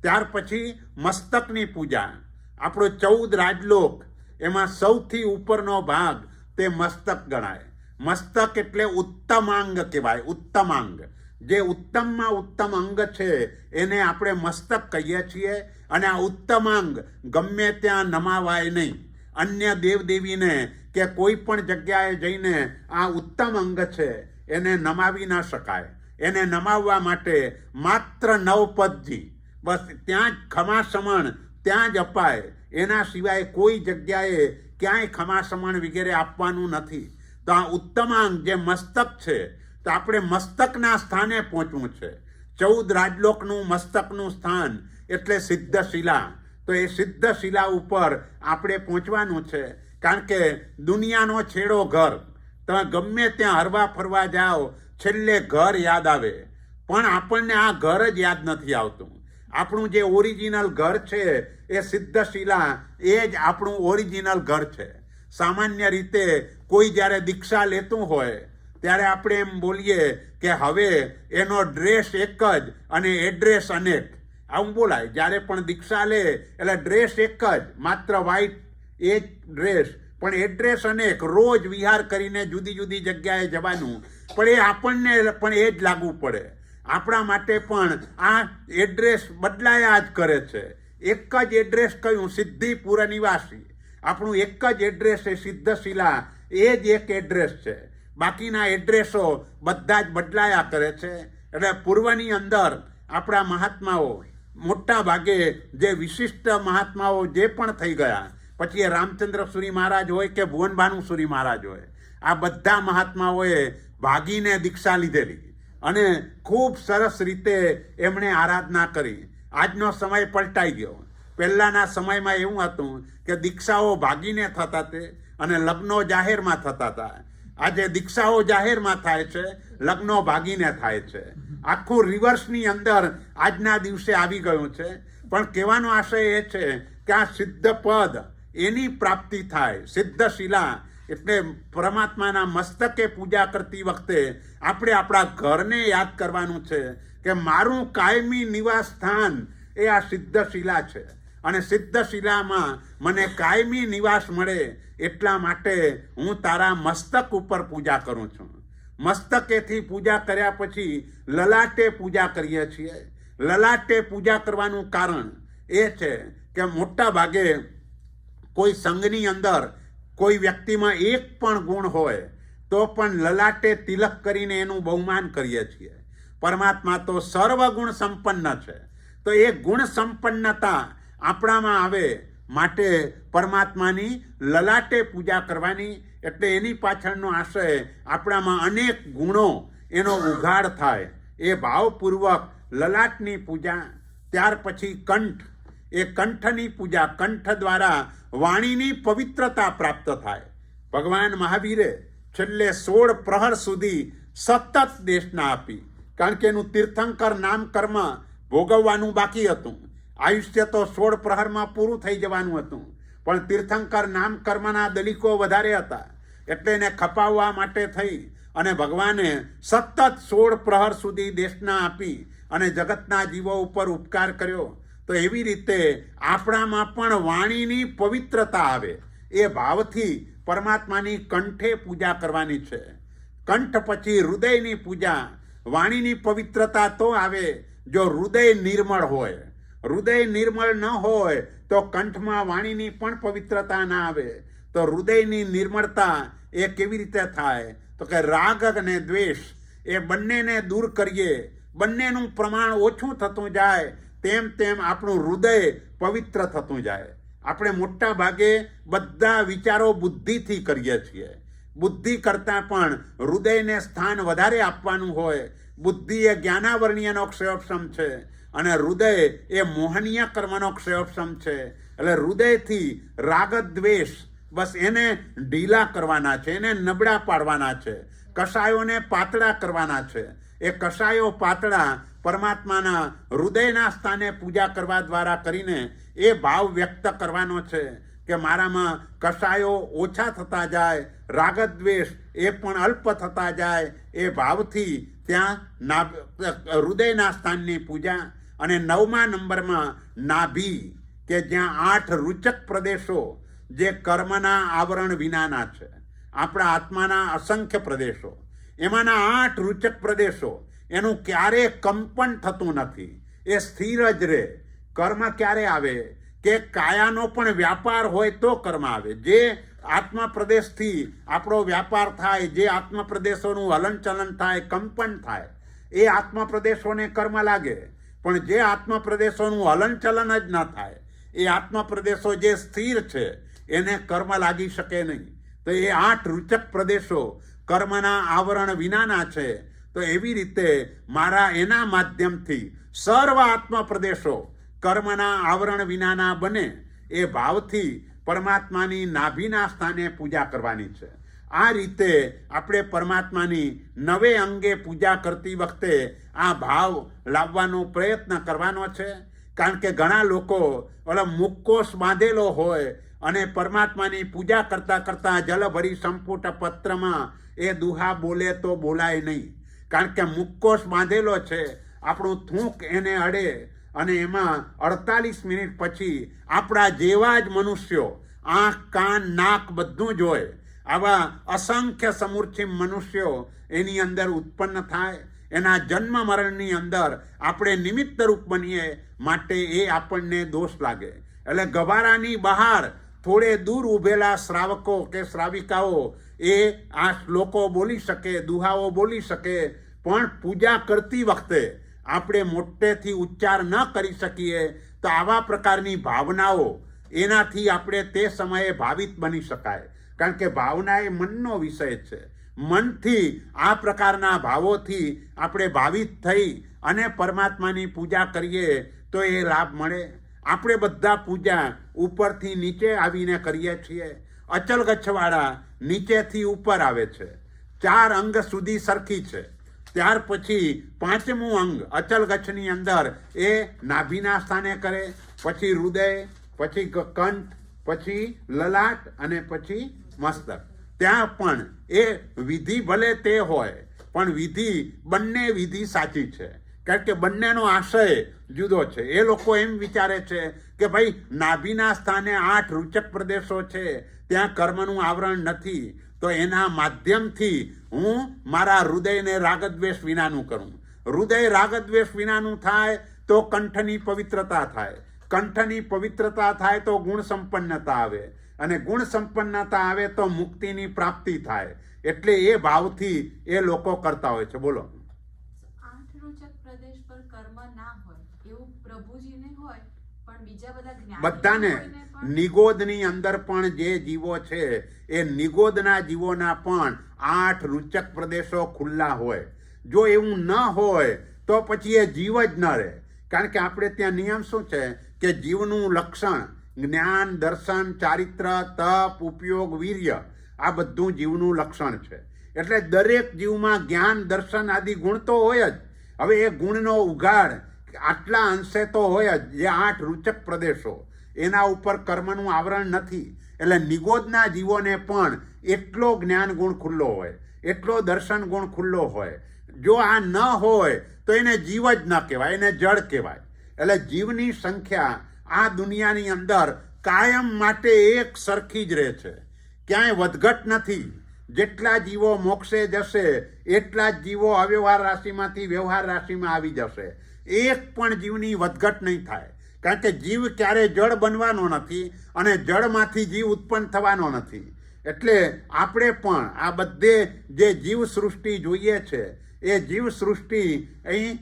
ત્યાર પછી મસ્તકની પૂજા. આપણો 14 રાજલોક એમાં સૌથી ઉપરનો ભાગ તે મસ્તક ગણાય. મસ્તક એટલે ઉત્તમાંગ કહેવાય. ઉત્તમાંગ, જે ઉત્તમમાં ઉત્તમ અંગ છે એને આપણે મસ્તક કહીએ છીએ. અને આ ઉત્તમાંગ ગમે ત્યાં નમાવાય નહીં. અન્ય દેવદેવીને કે કોઈ પણ જગ્યાએ જઈને આ ઉત્તમ અંગ છે એને નમાવી ન શકાય. એને નમાવવા માટે માત્ર 9 પદજી, બસ ત્યાં જ ખમાસમણ ત્યાં જ અપાય. એના સિવાય કોઈ જગ્યાએ ક્યાંય ખમાસમણ વગેરે આપવાનું નથી. તો આ ઉત્તમાંગ જે મસ્તક છે, તો આપણે મસ્તકના સ્થાને પહોંચવું છે. 14 રાજલોકનું મસ્તકનું સ્થાન એટલે સિદ્ધશિલા. તો એ સિદ્ધશિલા ઉપર આપણે પહોંચવાનું છે. કારણ કે દુનિયાનો છેડો ઘર. તમે ગમે ત્યાં હરવા ફરવા જાઓ છેલ્લે ઘર યાદ આવે. પણ આપણને આ ઘર જ યાદ નથી આવતું. આપણું જે ઓરિજિનલ ઘર છે એ સિદ્ધશિલા, એ જ આપણું ઓરિજિનલ ઘર છે. સામાન્ય રીતે કોઈ જ્યારે દીક્ષા લેતું હોય ત્યારે આપણે એમ બોલીએ કે હવે એનો ડ્રેસ એક જ અને એડ્રેસ અનેક, આવું બોલાય. જ્યારે પણ દીક્ષા લે એટલે ડ્રેસ એક જ, માત્ર વ્હાઈટ એ જ ડ્રેસ, પણ એડ્રેસ અનેક. રોજ વિહાર કરીને જુદી જુદી જગ્યાએ જવાનું, પણ એ આપણને પણ એ જ લાગુ પડે. આપણા માટે પણ આ એડ્રેસ બદલાયા જ કરે છે. એક જ એડ્રેસ કયું? સિદ્ધિપુર નિવાસી. આપણું એક જ એડ્રેસ એ સિદ્ધશિલા, એ જ એક એડ્રેસ છે. બાકીના એડ્રેસો બધા જ બદલાયા કરે છે. એટલે પૂર્વની અંદર આપણા મહાત્માઓ, મોટા ભાગે જે વિશિષ્ટ મહાત્માઓ જે પણ થઈ ગયા, પછી એ રામચંદ્ર સુરી મહારાજ હોય કે ભુવનભાનુ સુરી મહારાજ હોય, આ બધા મહાત્માઓએ ભાગીને દીક્ષા લીધેલી અને ખૂબ સરસ રીતે એમણે આરાધના કરી. આજનો સમય પલટાઈ ગયો. પહેલાંના સમયમાં એવું હતું કે દીક્ષાઓ ભાગીને થતા તે અને લગ્નો જાહેરમાં થતા હતા. આજે દીક્ષાઓ જાહેરમાં થાય છે, લગ્નો ભાગીને થાય છે. આખું રિવર્સની અંદર આજના દિવસે આવી ગયું છે. પણ કહેવાનો આશય એ છે કે આ સિદ્ધ પદ એની પ્રાપ્તિ થાય. સિદ્ધશિલા એટલે પરમાત્માના મસ્તકે પૂજા કરતી વખતે આપણે આપણા ઘરને યાદ કરવાનું છે કે મારું કાયમી નિવાસ સ્થાન એ આ સિદ્ધશિલા છે અને સિદ્ધશિલામાં મને કાયમી નિવાસ મળે એટલા માટે હું તારા મસ્તક ઉપર પૂજા કરું છું. મસ્તકેથી પૂજા કર્યા પછી લલાટે પૂજા કરીએ છીએ. લલાટે પૂજા કરવાનું કારણ એ છે કે મોટા ભાગે કોઈ સંઘની અંદર કોઈ વ્યક્તિમાં એક પણ ગુણ હોય તો પણ લલાટે તિલક કરીને એનું બહુમાન કરીએ છીએ. પરમાત્મા તો સર્વગુણ સંપન્ન છે, તો એ ગુણ સંપન્નતા આપણામાં આવે માટે પરમાત્માની લલાટે પૂજા કરવાની. એટલે એની પાછળનો આશય આપણામાં અનેક ગુણો એનો ઉઘાડ થાય, એ ભાવપૂર્વક લલાટની પૂજા. ત્યાર પછી કંઠ, એ કંઠની પૂજા. કંઠ દ્વારા વાણીની પવિત્રતા પ્રાપ્ત થાય. ભગવાન મહાવીરે છેલ્લે 16 પ્રહર સુધી સતત દેશના આપી, કારણ કે એનું તીર્થંકર નામ કર્મ ભોગવવાનું બાકી હતું. આયુષ્ય તો 16 પ્રહરમાં પૂરું થઈ જવાનું હતું, પણ તીર્થંકર નામ કર્મના દલિકો વધારે હતા. એટલે એને ખપાવવા માટે થઈ અને ભગવાને સતત 16 પ્રહર સુધી દેશના આપી અને જગતના જીવો ઉપર ઉપકાર કર્યો. તો એવી રીતે આપણામાં પણ વાણીની પવિત્રતા આવે એ ભાવથી પરમાત્માની કંઠે પૂજા કરવાની છે. કંઠ પછી હૃદયની પૂજા. વાણીની પવિત્રતા તો આવે જો હૃદય નિર્મળ હોય. હૃદય નિર્મળ ન હોય તો કંઠમાં વાણીની પણ પવિત્રતા ના આવે. તો હૃદયની નિર્મળતા એ કેવી રીતે થાય? તો કે રાગ અને દ્વેષ એ બંનેને દૂર કરીએ, બંનેનું પ્રમાણ ઓછું થતું જાય તેમ તેમ આપણું હૃદય પવિત્ર થતું જાય. આપણે મોટા ભાગે બધા વિચારો બુદ્ધિથી કરીએ છીએ. બુદ્ધિ કરતાં પણ હૃદયને સ્થાન વધારે આપવાનું હોય. બુદ્ધિ એ જ્ઞાનાવર્ણ્યનો ક્ષયોપશમ છે અને હૃદય એ મોહનીય કર્મનો ક્ષયોપશમ છે. એટલે હૃદયથી રાગ દ્વેષ બસ એને ઢીલા કરવાના છે, એને નબળા પાડવાના છે, કષાયોને પાતળા કરવાના છે. એ કષાયો પાતળા પરમાત્માના હૃદયના સ્થાને પૂજા કરવા દ્વારા કરીને એ ભાવ વ્યક્ત કરવાનો છે કે મારામાં કષાયો ઓછા થતા જાય, રાગદ્વેષ એ પણ અલ્પ થતા જાય. એ ભાવથી ત્યાં હૃદયના સ્થાનની પૂજા. અને 9મા નંબરમાં નાભી, કે જ્યાં 8 રૂચક પ્રદેશો જે કર્મના આવરણ વિનાના છે. આપણા આત્માના અસંખ્ય પ્રદેશો, એમાંના 8 રૂચક પ્રદેશો, એનું ક્યારે કંપન થતું નથી, એ સ્થિર જ રહે. કર્મ ક્યારે આવે કે કાયાનો પણ વ્યાપાર હોય તો કર્મ આવે. જે આત્મા પ્રદેશથી આપણો વ્યાપાર થાય, જે આત્મા પ્રદેશોનું હલનચલન થાય, કંપન થાય, એ આત્મા પ્રદેશોને કર્મ લાગે. પણ જે આત્મા પ્રદેશોનું હલનચલન જ ન થાય, એ આત્મા પ્રદેશો જે સ્થિર છે એને કર્મ લાગી શકે નહીં. તો એ 8 રૂચક પ્રદેશો કર્મના આવરણ વિનાના છે. તો એવી રીતે મારા એના માધ્યમથી સર્વ આત્મા પ્રદેશો કર્મના આવરણ વિનાના બને એ ભાવથી પરમાત્માની નાભીના સ્થાને પૂજા કરવાની છે. આ રીતે આપણે પરમાત્માની નવે અંગે પૂજા કરતી વખતે આ ભાવ લાવવાનો પ્રયત્ન કરવાનો છે. કારણ કે ઘણા લોકો ઓલો મુક્કોસ બાંધેલો હોય અને પરમાત્માની પૂજા કરતાં કરતાં જલભરી સંપુટ પત્રમાં એ દુહા બોલે તો બોલાય નહીં. કારણ કે મુક્કોસ બાંધેલો છે, આપણું થૂંક એને અડે અને એમાં 48 મિનિટ પછી આપણા જેવા જ મનુષ્યો આંખ કાન નાક બધું જ હોય આવા અસંખ્ય સમૂર્છિમ મનુષ્યો એની અંદર ઉત્પન્ન થાય. એના જન્મ મરણની અંદર આપણે નિમિત્ત રૂપ બનીએ માટે એ આપણને દોષ લાગે. એટલે ગભારાની બહાર થોડે દૂર ઊભેલા શ્રાવકો કે શ્રાવિકાઓ એ આ શ્લોકો બોલી શકે, દુહાઓ બોલી શકે, પણ પૂજા કરતી વખતે આપણે મોટેથી ઉચ્ચાર ન કરી શકીએ તો આવા પ્રકારની ભાવનાઓ એનાથી આપણે તે સમયે ભાવિત બની શકાય. કારણ કે ભાવના એ મનનો વિષય છે. મનથી આ પ્રકારના ભાવોથી આપણે ભાવિત થઈ અને પરમાત્માની પૂજા કરીએ તો એ લાભ મળે. આપણે બધા પૂજા ઉપરથી નીચે આવીને કરીએ છીએ. અચલ ગચ્છવાળા નીચેથી ઉપર આવે છે. 4 અંગ સુધી સરખી છે. ત્યાર પછી 5મું અંગ અચલ ગચ્છની અંદર એ નાભીના સ્થાને કરે, પછી હૃદય, પછી કંઠ, પછી લલાટ અને પછી મસ્તક. ત્યાં પણ એ વિધિ ભલે તે હોય પણ વિધિ બંને વિધિ સાચી છે. કારણ કે બંનેનો આશય જુદો છે. એ લોકો એમ વિચારે છે કે ભાઈ નાભીના સ્થાને 8 રૂચક પ્રદેશો છે, ત્યાં કર્મનું આવરણ નથી, તો એના માધ્યમથી હું મારા હૃદયને રાગદ્વેષ વિનાનું કરું. હૃદય રાગદ્વેષ વિનાનું થાય તો કંઠની પવિત્રતા થાય. કંઠની પવિત્રતા થાય તો ગુણ સંપન્નતા આવે, અને ગુણ સંપન્નતા આવે તો મુક્તિની પ્રાપ્તિ થાય. એટલે એ ભાવથી એ લોકો કરતા હોય છે. બોલો. 8 રૂચક પ્રદેશ પર કર્મ ના હોય એવું પ્રભુજીને હોય, પણ બીજા બધા બધાને નિગોદની અંદર પણ જે જીવો છે એ નિગોદના જીવોના પણ 8 રૂચક પ્રદેશો ખુલ્લા હોય. જો એવું ન હોય તો પછી એ જીવ જ ન રહે. કારણ કે આપણે ત્યાં નિયમ શું છે કે જીવનું લક્ષણ જ્ઞાન, દર્શન, ચારિત્ર, તપ, ઉપયોગ, વીર્ય આ બધું જીવનું લક્ષણ છે. એટલે દરેક જીવમાં જ્ઞાન, દર્શન આદિ ગુણ તો હોય જ. હવે એ ગુણનો ઉઘાડ આટલા અંશે તો હોય જ. જે 8 રૂચક પ્રદેશો એના ઉપર કર્મનું આવરણ નથી. એટલે નિગોદના જીવોને પણ એટલો જ્ઞાન ગુણ ખુલ્લો હોય, એટલો દર્શન ગુણ ખુલ્લો હોય. જો આ ન હોય તો એને જીવ જ ન કહેવાય, એને જળ કહેવાય. એટલે જીવની સંખ્યા આ દુનિયાની અંદર કાયમ માટે એક સરખી જ રહે છે, ક્યાંય વધઘટ નથી. જેટલા જીવો મોક્ષે જશે એટલા જ જીવો અવ્યવહાર રાશિમાંથી વ્યવહાર રાશિમાં આવી જશે. એક પણ જીવની વધઘટ નહીં થાય. કારણ કે જીવ ક્યારે જળ બનવાનો નથી અને જળમાંથી જીવ ઉત્પન્ન થવાનો નથી. એટલે આપણે પણ આ બધે જે જીવ સૃષ્ટિ જોઈએ છે એ જીવ સૃષ્ટિ અહીં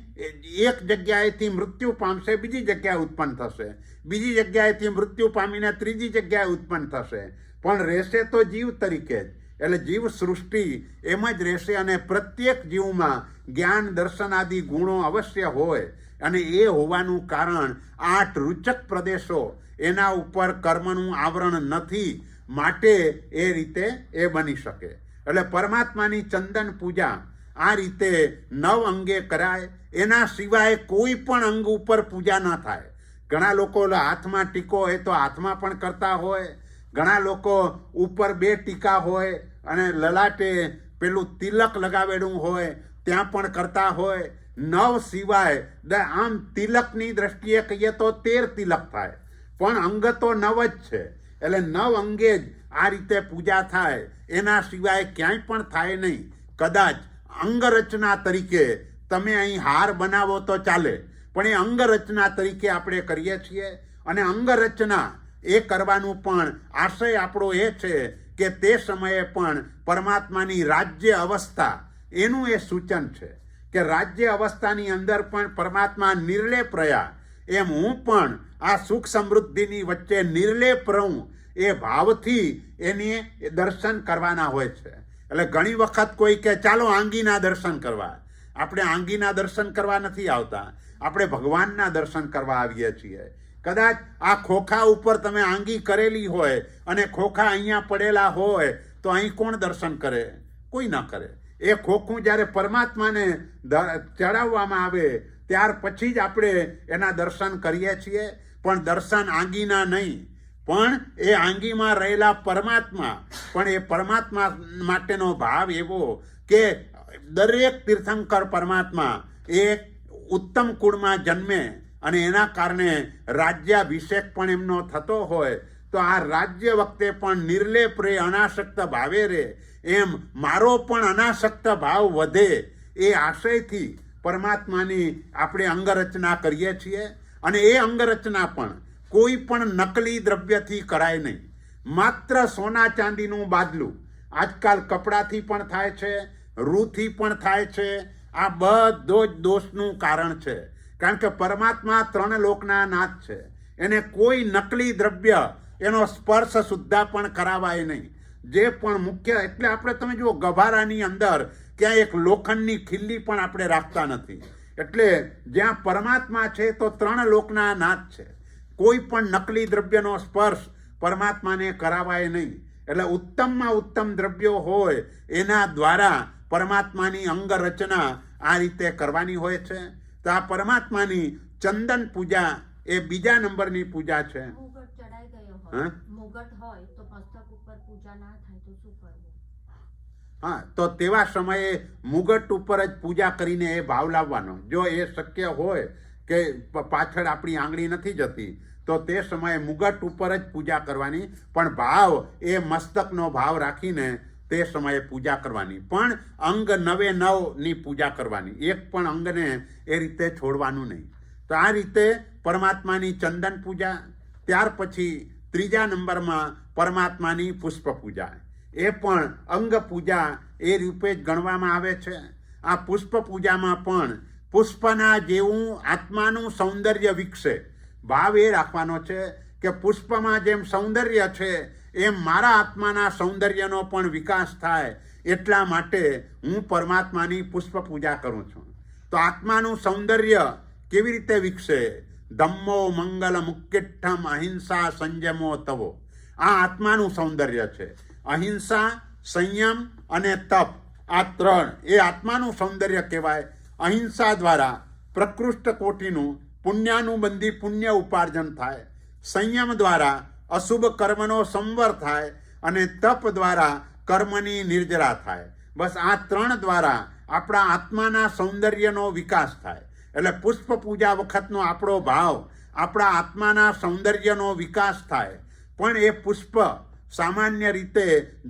એક જગ્યાએથી મૃત્યુ પામશે, બીજી જગ્યાએ ઉત્પન્ન થશે, બીજી જગ્યાએથી મૃત્યુ પામીને ત્રીજી જગ્યાએ ઉત્પન્ન થશે, પણ રહેશે તો જીવ તરીકે જ. એટલે જીવ સૃષ્ટિ એમ જ રહેશે. અને પ્રત્યેક જીવમાં જ્ઞાન, દર્શન આદિ ગુણો અવશ્ય હોય. અને એ હોવાનું કારણ 8 રૂચક પ્રદેશો એના ઉપર કર્મનું આવરણ નથી, માટે એ રીતે એ બની શકે. એટલે પરમાત્માની ચંદન પૂજા આ રીતે 9 અંગે કરાય. એના સિવાય કોઈ પણ અંગ ઉપર પૂજા ન થાય. ઘણા લોકો હાથમાં ટીકો હોય તો હાથમાં પણ કરતા હોય. ઘણા લોકો ઉપર 2 ટીકા હોય અને લલાટે પેલું તિલક લગાવેલું હોય ત્યાં પણ કરતા હોય. 9 સિવાય આમ તિલકની દ્રષ્ટિએ કહીએ તો 13 તિલક થાય, પણ અંગ તો 9 જ છે. એટલે 9 અંગે જ આ રીતે પૂજા થાય. એના સિવાય ક્યાંય પણ થાય નહીં. કદાચ અંગરચના તરીકે તમે અહીં હાર બનાવો તો ચાલે, પણ એ અંગરચના તરીકે આપણે કરીએ છીએ. અને અંગરચના એ કરવાનું પણ આશય આપણો એ છે કે તે સમયે પણ પરમાત્માની રાજ્ય અવસ્થા એનું એ સૂચન છે કે રાજ્ય અવસ્થાની અંદર પણ પરમાત્મા નિર્લેપ રહ્યા. એમ હું પણ આ સુખ સમૃદ્ધિની વચ્ચે નિર્લેપ રહું એ ભાવથી એની દર્શન કરવાના હોય છે. એટલે ઘણી વખત કોઈ કે ચાલો આંગીના દર્શન કરવા. આપણે આંગીના દર્શન કરવા નથી આવતા, આપણે ભગવાનના દર્શન કરવા આવીએ છીએ. કદાચ આ ખોખા ઉપર તમે આંગી કરેલી હોય અને ખોખા અહીંયા પડેલા હોય તો તો અહીં કોણ દર્શન કરે? કોઈ ન કરે. એ ખોખું જ્યારે પરમાત્માને ચડાવવામાં આવે ત્યાર પછી જ આપણે એના દર્શન કરીએ છીએ. પણ દર્શન આંગીના નહીં, પણ એ આંગીમાં રહેલા પરમાત્મા. પણ એ પરમાત્મા માટેનો ભાવ એવો કે દરેક તીર્થંકર પરમાત્મા એ ઉત્તમ કુળમાં જન્મે અને એના કારણે રાજ્યાભિષેક પણ એમનો થતો હોય તો આ રાજ્ય વખતે પણ નિર્લેપ રે, અનાસક્ત ભાવે રે, એમ મારો પણ અનાસક્ત ભાવ વધે એ આશયથી પરમાત્માની આપણે અંગરચના કરીએ છીએ. અને એ અંગરચના પણ કોઈ પણ નકલી દ્રવ્યથી કરાય નહીં. માત્ર સોના ચાંદીનું બાદલું આજકાલ કપડાથી પણ થાય છે, રૂથી પણ થાય છે. આ બધો જ દોષનું કારણ છે. કારણ કે પરમાત્મા 3 લોકના નાથ છે. એને કોઈ નકલી દ્રવ્ય એનો સ્પર્શ સુદ્ધા પણ કરાવાય નહીં. જે પણ મુખ્ય એટલે આપણે તમે જુઓ ગભારાની અંદર ક્યાં એક લોખંડની ખીલ્લી પણ આપણે રાખતા નથી. એટલે જ્યાં પરમાત્મા છે તો 3 લોકના નાથ છે. કોઈ પણ નકલી દ્રવ્યનો સ્પર્શ પરમાત્માને કરાવાય નહીં. એટલે ઉત્તમમાં ઉત્તમ દ્રવ્યો હોય એના દ્વારા પરમાત્માની અંગ રચના આ રીતે કરવાની હોય છે. તો આ પરમાત્માની ચંદન પૂજા એ બીજા નંબરની પૂજા છે. મુગટ ચડાઈ ગયો હોય, મુગટ હોય તો મસ્તક ઉપર પૂજા ના થાય તો શું કરવું? હા, તો તેવા સમયે મુગટ ઉપર જ પૂજા કરીને એ ભાવ લાવવાનો. જો એ શક્ય હોય કે પાછળ આપણી આંગળી નથી જતી તો તે સમયે મુગટ ઉપર જ પૂજા કરવાની. પણ ભાવ એ મસ્તકનો ભાવ રાખીને તે સમયે પૂજા કરવાની. પણ અંગ 9-9ની પૂજા કરવાની. એક પણ અંગને એ રીતે છોડવાનું નહીં. તો આ રીતે પરમાત્માની ચંદન પૂજા. ત્યાર પછી ત્રીજા નંબરમાં પરમાત્માની પુષ્પ પૂજા. એ પણ અંગ પૂજા એ રૂપે જ ગણવામાં આવે છે. આ પુષ્પ પૂજામાં પણ પુષ્પના જેવું આત્માનું સૌંદર્ય વિકસે. ભાવ એ રાખવાનો છે કે પુષ્પમાં જેમ સૌંદર્ય છે એમ મારા આત્માના સૌંદર્યનો પણ વિકાસ થાય. એટલા માટે હું પરમાત્માની પુષ્પ પૂજા કરું છું. તો આત્માનું સૌંદર્ય કેવી રીતે વિકસે? ધમ્મો મંગલ મુક્તિઠ્ઠમ અહિંસા સંયમો તવો. આ આત્માનું સૌંદર્ય છે. અહિંસા, સંયમ અને તપ, આ 3 એ આત્માનું સૌંદર્ય કહેવાય. અહિંસા દ્વારા પ્રકૃષ્ટ કોટીનું પુણ્યાનુબંધી પુણ્ય ઉપાર્જન થાય. સંયમ દ્વારા અશુભ કર્મનો સંવર થાય અને તપ દ્વારા કર્મની નિર્જરા થાય. બસ આ 3 દ્વારા આપણા આત્માના સૌંદર્યનો વિકાસ થાય. એટલે પુષ્પ પૂજા વખતનો આપણો ભાવ આપણા આત્માના સૌંદર્યનો વિકાસ થાય. પણ એ પુષ્પ સામાન્ય રીતે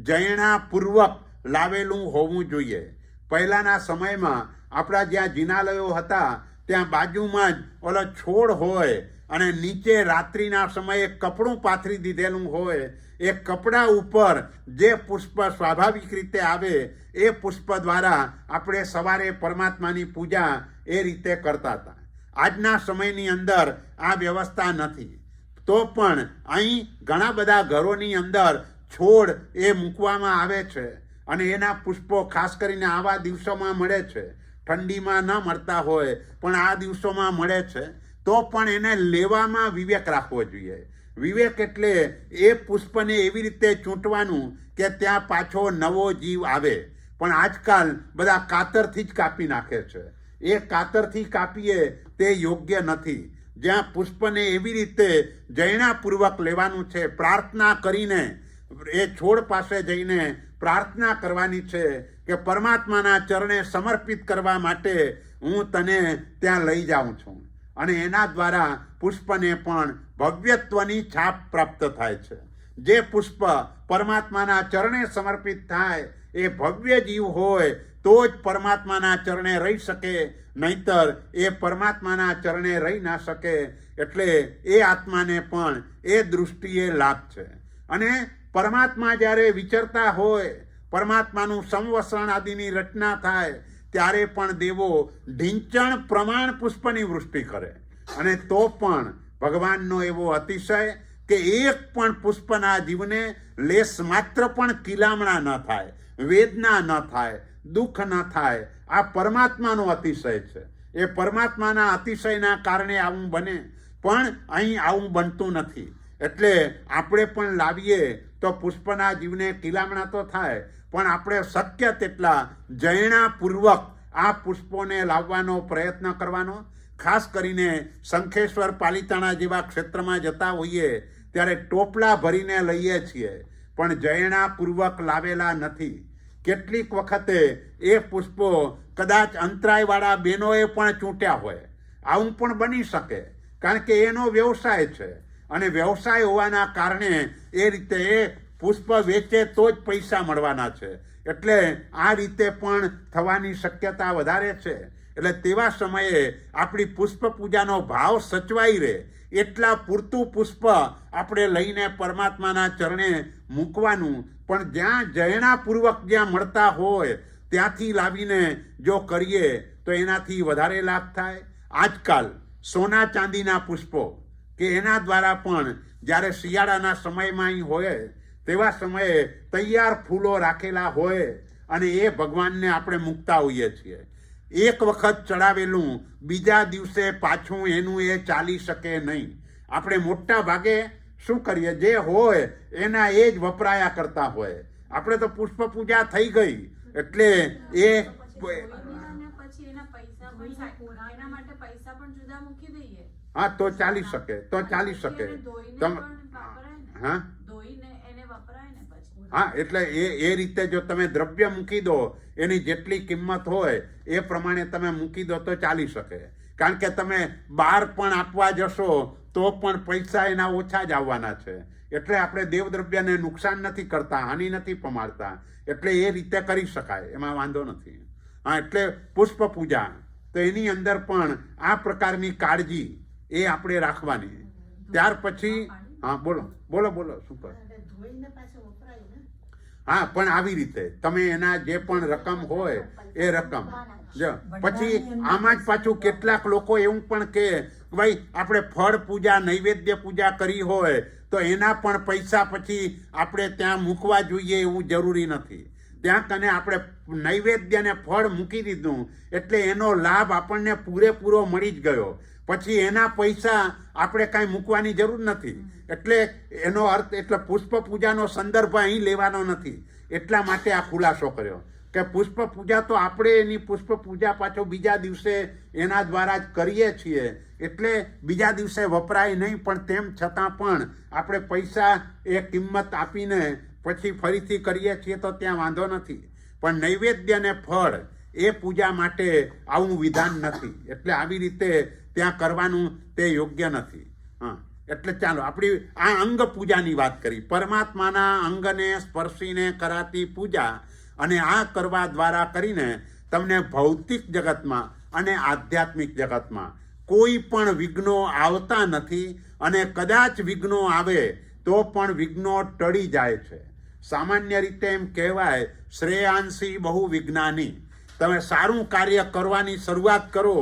જૈણાપૂર્વક લાવેલું હોવું જોઈએ. પહેલાંના સમયમાં આપણા જ્યાં જિનાલયો હતા ત્યાં બાજુમાં જ ઓલો છોડ હોય અને નીચે રાત્રિના સમયે કપડું પાથરી દીધેલું હોય. એ કપડા ઉપર જે પુષ્પ સ્વાભાવિક રીતે આવે એ પુષ્પ દ્વારા આપણે સવારે પરમાત્માની પૂજા એ રીતે કરતા હતા. આજના સમયની અંદર આ વ્યવસ્થા નથી. તો પણ અહીં ઘણા બધા ઘરોની અંદર છોડ એ મૂકવામાં આવે છે અને એના પુષ્પો ખાસ કરીને આવા દિવસોમાં મળે છે. ઠંડીમાં ન મળતા હોય પણ આ દિવસોમાં મળે છે. તો પણ એને લેવામાં વિવેક રાખવો જોઈએ. વિવેક એટલે એ પુષ્પને એવી રીતે ચૂંટવાનું કે ત્યાં પાછો નવો જીવ આવે. પણ આજકાલ બધા કાતરથી જ કાપી નાખે છે. એ કાતરથી કાપીએ તે યોગ્ય નથી. જ્યાં પુષ્પને એવી રીતે જૈણાપૂર્વક લેવાનું છે, પ્રાર્થના કરીને એ છોડ પાસે જઈને પ્રાર્થના કરવાની છે કે પરમાત્માના ચરણે સમર્પિત કરવા માટે હું તને ત્યાં લઈ જાઉં છું. અને એના દ્વારા પુષ્પને પણ ભવ્યત્વની છાપ પ્રાપ્ત થાય છે. જે પુષ્પ પરમાત્માના ચરણે સમર્પિત થાય એ ભવ્ય જીવ હોય તો જ પરમાત્માના ચરણે રહી શકે, નહીતર એ પરમાત્માના ચરણે રહી ના શકે. એટલે એ આત્માને પણ એ દૃષ્ટિએ લાભ છે. અને પરમાત્મા જ્યારે વિચરતા હોય, પરમાત્માનું સંવસન આદિની રચના થાય ત્યારે પણ દેવો ઢીંચણ પ્રમાણ પુષ્પની વૃષ્ટિ કરે. અને તો પણ ભગવાનનો એવો અતિશય કે એક પણ પુષ્પના જીવને લેશ માત્ર પણ કિલામણા ન થાય, વેદના ન થાય, દુઃખ ન થાય. આ પરમાત્માનો અતિશય છે. એ પરમાત્માના અતિશયના કારણે આવું બને, પણ અહીં આવું બનતું નથી. એટલે આપણે પણ લાવીએ તો પુષ્પના જીવને કિલામણા તો થાય, પણ આપણે શક્ય તેટલા જયણાપૂર્વક આ પુષ્પોને લાવવાનો પ્રયત્ન કરવાનો. ખાસ કરીને શંખેશ્વર પાલિતાણા જેવા ક્ષેત્રમાં જતા હોઈએ ત્યારે ટોપલા ભરીને લઈએ છીએ, પણ જયણાપૂર્વક લાવેલા નથી. કેટલીક વખતે એ પુષ્પો કદાચ અંતરાયવાળા બહેનોએ પણ ચૂંટ્યા હોય. આવું પણ બની શકે, કારણ કે એનો વ્યવસાય છે, અને વ્યવસાય હોવાના કારણે એ રીતે એ પુષ્પ વેચે તો જ પૈસા મળવાના છે. એટલે આ રીતે પણ થવાની શક્યતા વધારે છે. એટલે તેવા સમયે આપણી પુષ્પ પૂજાનો ભાવ સચવાઈ રહે એટલા પૂરતું પુષ્પ આપણે લઈને પરમાત્માના ચરણે મૂકવાનું. પણ જ્યાં જયણાપૂર્વક જ્યાં મળતા હોય ત્યાંથી લાવીને જો કરીએ તો એનાથી વધારે લાભ થાય. આજકાલ સોના ચાંદીના પુષ્પો કે એના દ્વારા પણ જ્યારે શિયાળાના સમયમાં અહીં હોય તેવા સમયે તૈયાર ફૂલો રાખેલા હોય અને એ ભગવાનને આપણે મૂકતા હોઈએ છીએ. એક વખત ચડાવેલું બીજા દિવસે પાછું એનું એ ચાલી શકે નહીં. આપણે મોટા ભાગે શું કરીએ, જે હોય એના એ જ વપરાયા કરતા હોય. આપણે તો પુષ્પ પૂજા થઈ ગઈ એટલે એ પછી એના પૈસા પણ એના માટે પૈસા પણ જુદા મૂકી દઈએ. હા, તો ચાલી શકે, તો ચાલી શકે. હા, હા, એટલે એ રીતે જો તમે દ્રવ્ય મૂકી દો, એની જેટલી કિંમત હોય એ પ્રમાણે તમે મૂકી દો તો ચાલી શકે. કારણ કે તમે બહાર પણ આપવા જશો તો પણ પૈસા એના ઓછા જ આવવાના છે. એટલે આપણે દેવદ્રવ્યને નુકસાન નથી કરતા, હાનિ નથી પમાડતા. એટલે એ રીતે કરી શકાય, એમાં વાંધો નથી. હા, એટલે પુષ્પ પૂજા તો એની અંદર પણ આ પ્રકારની કાળજી એ આપણે રાખવાની. ત્યાર પછી હા, બોલો બોલો બોલો શું કહો? હા, પણ આવી રીતે તમે એના જે પણ રકમ હોય એ રકમ પછી આમાં જ પાછું કેટલાક લોકો એવું પણ કે ભાઈ આપણે ફળ પૂજા નૈવેદ્ય પૂજા કરી હોય તો એના પણ પૈસા પછી આપણે ત્યાં મૂકવા જોઈએ એવું જરૂરી નથી. ત્યાં કને આપણે નૈવેદ્યને ફળ મૂકી દીધું એટલે એનો લાભ આપણને પૂરેપૂરો મળી જ ગયો. પછી એના પૈસા આપણે કાંઈ મૂકવાની જરૂર નથી. એટલે એનો અર્થ એટલે પુષ્પ પૂજાનો સંદર્ભ અહીં લેવાનો નથી. એટલા માટે આ ખુલાસો કર્યો કે પુષ્પ પૂજા તો આપણે એની પુષ્પ પૂજા પાછો બીજા દિવસે એના દ્વારા જ કરીએ છીએ, એટલે બીજા દિવસે વપરાય નહીં. પણ તેમ છતાં પણ આપણે પૈસા એ કિંમત આપીને પછી ફરીથી કરીએ છીએ તો ત્યાં વાંધો નથી. પણ નૈવેદ્ય ને ફળ એ પૂજા માટે આવું વિધાન નથી. એટલે આવી રીતે ત્યાં કરવાનું તે યોગ્ય નથી. હા, એટલે ચાલો આપણી આ અંગ પૂજાની વાત કરી. પરમાત્માના અંગને સ્પર્શીને કરાતી પૂજા, અને આ કરવા દ્વારા કરીને તમને ભૌતિક જગતમાં અને આધ્યાત્મિક જગતમાં કોઈ પણ વિઘ્નો આવતા નથી. અને કદાચ વિઘ્નો આવે તો પણ વિઘ્નો ટળી જાય છે. સામાન્ય રીતે એમ કહેવાય, શ્રેયાંસી બહુ વિજ્ઞાની. તમે સારું કાર્ય કરવાની શરૂઆત કરો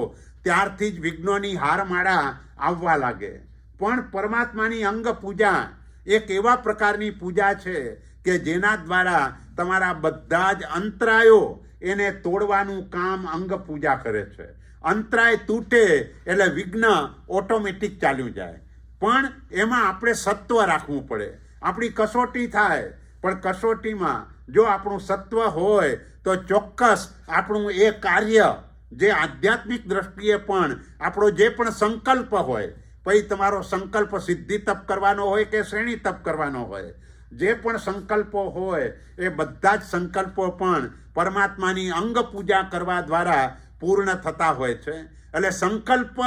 ત્યારથી જ વિઘ્નોની હારમાળા આવવા લાગે. પણ પરમાત્માની અંગ પૂજા એક એવા પ્રકારની પૂજા છે કે જેના દ્વારા તમારા બધા જ અંતરાયો એને તોડવાનું કામ અંગ પૂજા કરે છે. અંતરાય તૂટે એટલે વિઘ્ન ઓટોમેટિક ચાલ્યું જાય. પણ એમાં આપણે સત્વ રાખવું પડે. આપણી કસોટી થાય, પણ કસોટીમાં જો આપણું સત્વ હોય તો ચોક્કસ આપણું એ કાર્ય જે આધ્યાત્મિક દ્રષ્ટિએ પણ આપણો જે પણ સંકલ્પ હોય, પછી તમારો સંકલ્પ સિદ્ધિ તપ કરવાનો હોય કે શ્રેણી તપ કરવાનો હોય, જે પણ સંકલ્પો હોય એ બધા જ સંકલ્પો પણ પરમાત્માની અંગ પૂજા કરવા દ્વારા પૂર્ણ થતા હોય છે. એટલે સંકલ્પ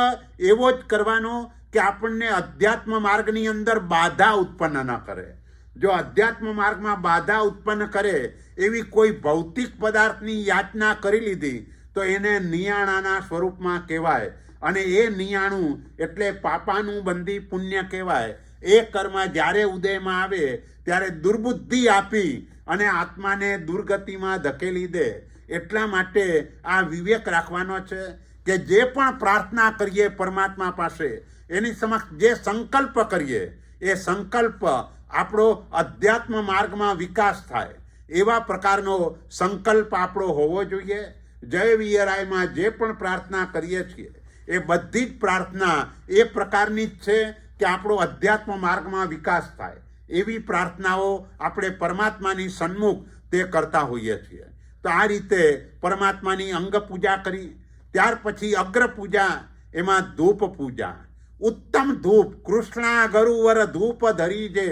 એવો જ કરવાનો કે આપણને અધ્યાત્મ માર્ગની અંદર બાધા ઉત્પન્ન ન કરે. જો અધ્યાત્મ માર્ગમાં બાધા ઉત્પન્ન કરે એવી કોઈ ભૌતિક પદાર્થની યાચના કરી લીધી તો એને નિયાણાના સ્વરૂપમાં કહેવાય. અને એ નિયાણું એટલે પાપાનું બંધી પુણ્ય કહેવાય. એ કર્મ જ્યારે ઉદયમાં આવે ત્યારે દુર્બુદ્ધિ આપી અને આત્માને દુર્ગતિમાં ધકેલી દે. એટલા માટે આ વિવેક રાખવાનો છે કે જે પણ પ્રાર્થના કરીએ પરમાત્મા પાસે, એની સમક્ષ જે સંકલ્પ કરીએ એ સંકલ્પ આપણો અધ્યાત્મ માર્ગમાં વિકાસ થાય એવા પ્રકારનો સંકલ્પ આપણો હોવો જોઈએ. જય વિયરાયમાં જે પણ પ્રાર્થના કરીએ છીએ એ બધી જ પ્રાર્થના એ પ્રકારની જ છે કે આપણો અધ્યાત્મ માર્ગમાં વિકાસ થાય. એવી પ્રાર્થનાઓ આપણે પરમાત્માની સન્મુખ તે કરતા હોઈએ છીએ. તો આ રીતે પરમાત્માની અંગ પૂજા કરી. ત્યાર પછી અગ્ર પૂજા, એમાં ધૂપ પૂજા. ઉત્તમ ધૂપ, કૃષ્ણા ગરુવર ધૂપ ધરી જે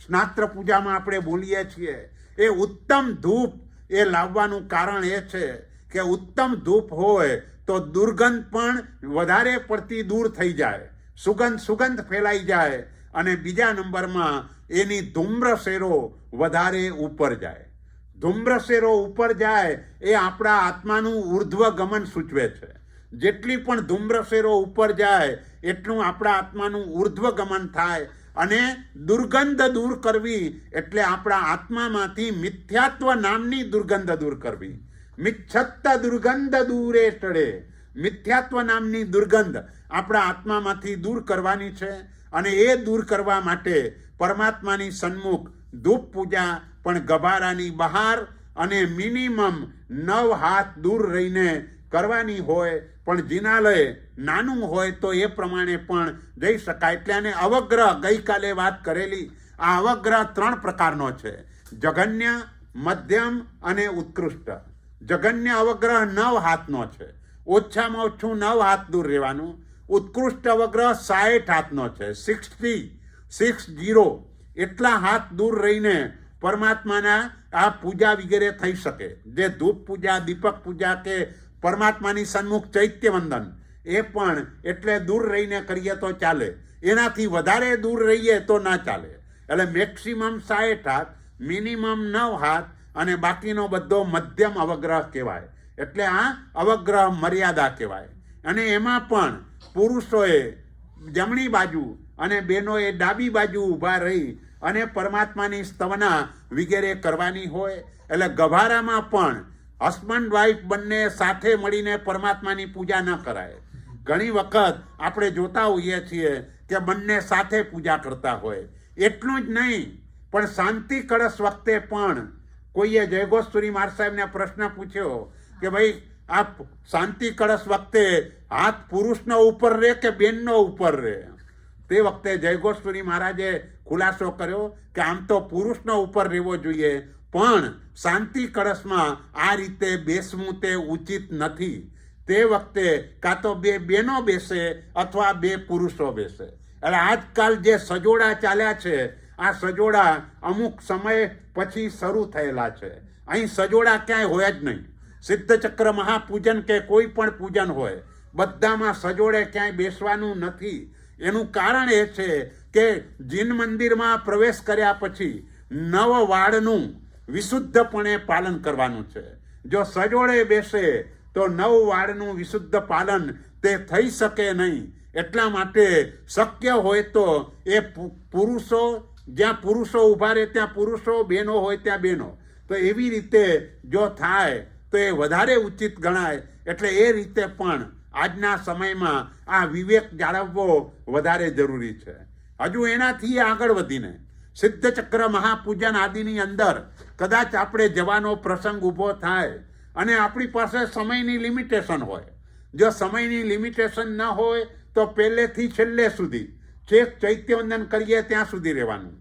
સ્નાત્ર પૂજામાં આપણે બોલીએ છીએ, એ ઉત્તમ ધૂપ એ લાવવાનું કારણ એ છે કે ઉત્તમ ધૂપ હોય તો દુર્ગંધ પણ વધારે પડતી દૂર થઈ જાય, સુગંધ ફેલાઈ જાય, અને બીજા નંબરમાં એની ધૂમ્રશેરો વધારે ઉપર જાય. ધૂમ્રશેરો ઉપર જાય એ આપણા આત્માનું ઉર્ધ્વ ગમન સૂચવે છે. જેટલી પણ ધૂમ્રશેરો ઉપર જાય એટલું આપણા આત્માનું ઉર્ધ્વ ગમન થાય. અને દુર્ગંધ દૂર કરવી એટલે આપણા આત્મામાંથી મિથ્યાત્વ નામની દુર્ગંધ દૂર કરવી. મિચ્છત્ત દુર્ગંધ દૂરે ટળે, મિથ્યાત્વ નામની દુર્ગંધ આપણા આત્મામાંથી દૂર કરવાની છે. અને એ દૂર કરવા માટે પરમાત્માની સન્મુખ ધૂપ પૂજા પણ ગભારાની બહાર અને મિનિમમ 9 હાથ દૂર રહીને કરવાની હોય. પણ જિનાલય નાનું હોય તો એ પ્રમાણે પણ જઈ શકાય. એટલે આને અવગ્રહ, ગઈકાલે વાત કરેલી, આ અવગ્રહ 3 પ્રકારનો છે: જઘન્ય, મધ્યમ અને ઉત્કૃષ્ટ. જઘન્ય અવગ્રહ 9 હાથનો છે, ઓછામાં ઓછું 9 હાથ દૂર રહેવાનું. ઉત્કૃષ્ટ અવગ્રહ 60 હાથનો છે, 60 એટલા હાથ દૂર રહીને પરમાત્માના આ પૂજા વગેરે થઈ શકે. જે ધૂપ પૂજા, દીપક પૂજા કે પરમાત્માની સન્મુખ ચૈત્ય વંદન, એ પણ એટલે દૂર રહીને કરીએ તો ચાલે. એનાથી વધારે દૂર રહીએ તો ના ચાલે. એટલે મેક્સિમમ 60 હાથ, મિનિમમ 9 હાથ, અને બાકીનો બધો મધ્યમ અવગ્રહ કહેવાય. એટલે આ અવગ્રહ મર્યાદા કહેવાય. અને એમાં પણ પુરુષોએ જમણી બાજુ અને બહેનોએ ડાબી બાજુ ઊભા રહી અને પરમાત્માની સ્તવના વગેરે કરવાની હોય. એટલે ગભારામાં પણ હસબન્ડ વાઈફ બંને સાથે મળીને પરમાત્માની પૂજા ન કરાય. ઘણી વખત આપણે જોતા હોઈએ છીએ કે બંને સાથે પૂજા કરતા હોય. એટલું જ નહીં, પણ શાંતિ કળશ વખતે પણ કોઈએ જયઘોષપુરી મહારાજ સાહેબને પ્રશ્ન પૂછ્યો કે ભાઈ આ શાંતિ કળશ વખતે હાથ પુરુષનો ઉપર રહે કે બેનનો ઉપર રહે? તે વખતે જયઘોષપુરી મહારાજે ખુલાસો કર્યો કે આમ તો પુરુષનો ઉપર રહેવો જોઈએ, પણ શાંતિ કળશમાં આ રીતે બેસવું તે ઉચિત નથી. તે વખતે કાં તો 2 બહેનો બેસે અથવા 2 પુરુષો બેસે. એટલે આજકાલ જે સજોડા ચાલ્યા છે, આ સજોડા અમુક સમય પછી શરૂ થયેલા છે. અહીં સજોડા ક્યાંય હોય જ નહીં. સિદ્ધચક્ર મહાપૂજન કે કોઈ પણ પૂજન હોય, બધામાં સજોડે ક્યાંય બેસવાનું નથી. એનું કારણ એ છે કે જીન મંદિરમાં પ્રવેશ કર્યા પછી 9 વાળનું વિશુદ્ધપણે પાલન કરવાનું છે. જો સજોડે બેસે તો 9 વાળનું વિશુદ્ધ પાલન તે થઈ શકે નહીં. એટલા માટે શક્ય હોય તો એ પુરુષો, જ્યાં પુરુષો ઊભા રહે ત્યાં પુરુષો, બહેનો હોય ત્યાં બહેનો, તો એવી રીતે જો થાય તો એ વધારે ઉચિત ગણાય. એટલે એ રીતે પણ આજના સમયમાં આ વિવેક જાળવવો વધારે જરૂરી છે. હજુ એનાથી આગળ વધીને સિદ્ધચક્ર મહાપૂજન આદિની અંદર કદાચ આપણે જવાનો પ્રસંગ ઊભો થાય અને આપણી પાસે સમયની લિમિટેશન હોય. જો સમયની લિમિટેશન ન હોય તો પહેલેથી છેલ્લે સુધી છેક ચૈત્યવંદન કરીએ ત્યાં સુધી રહેવાનું.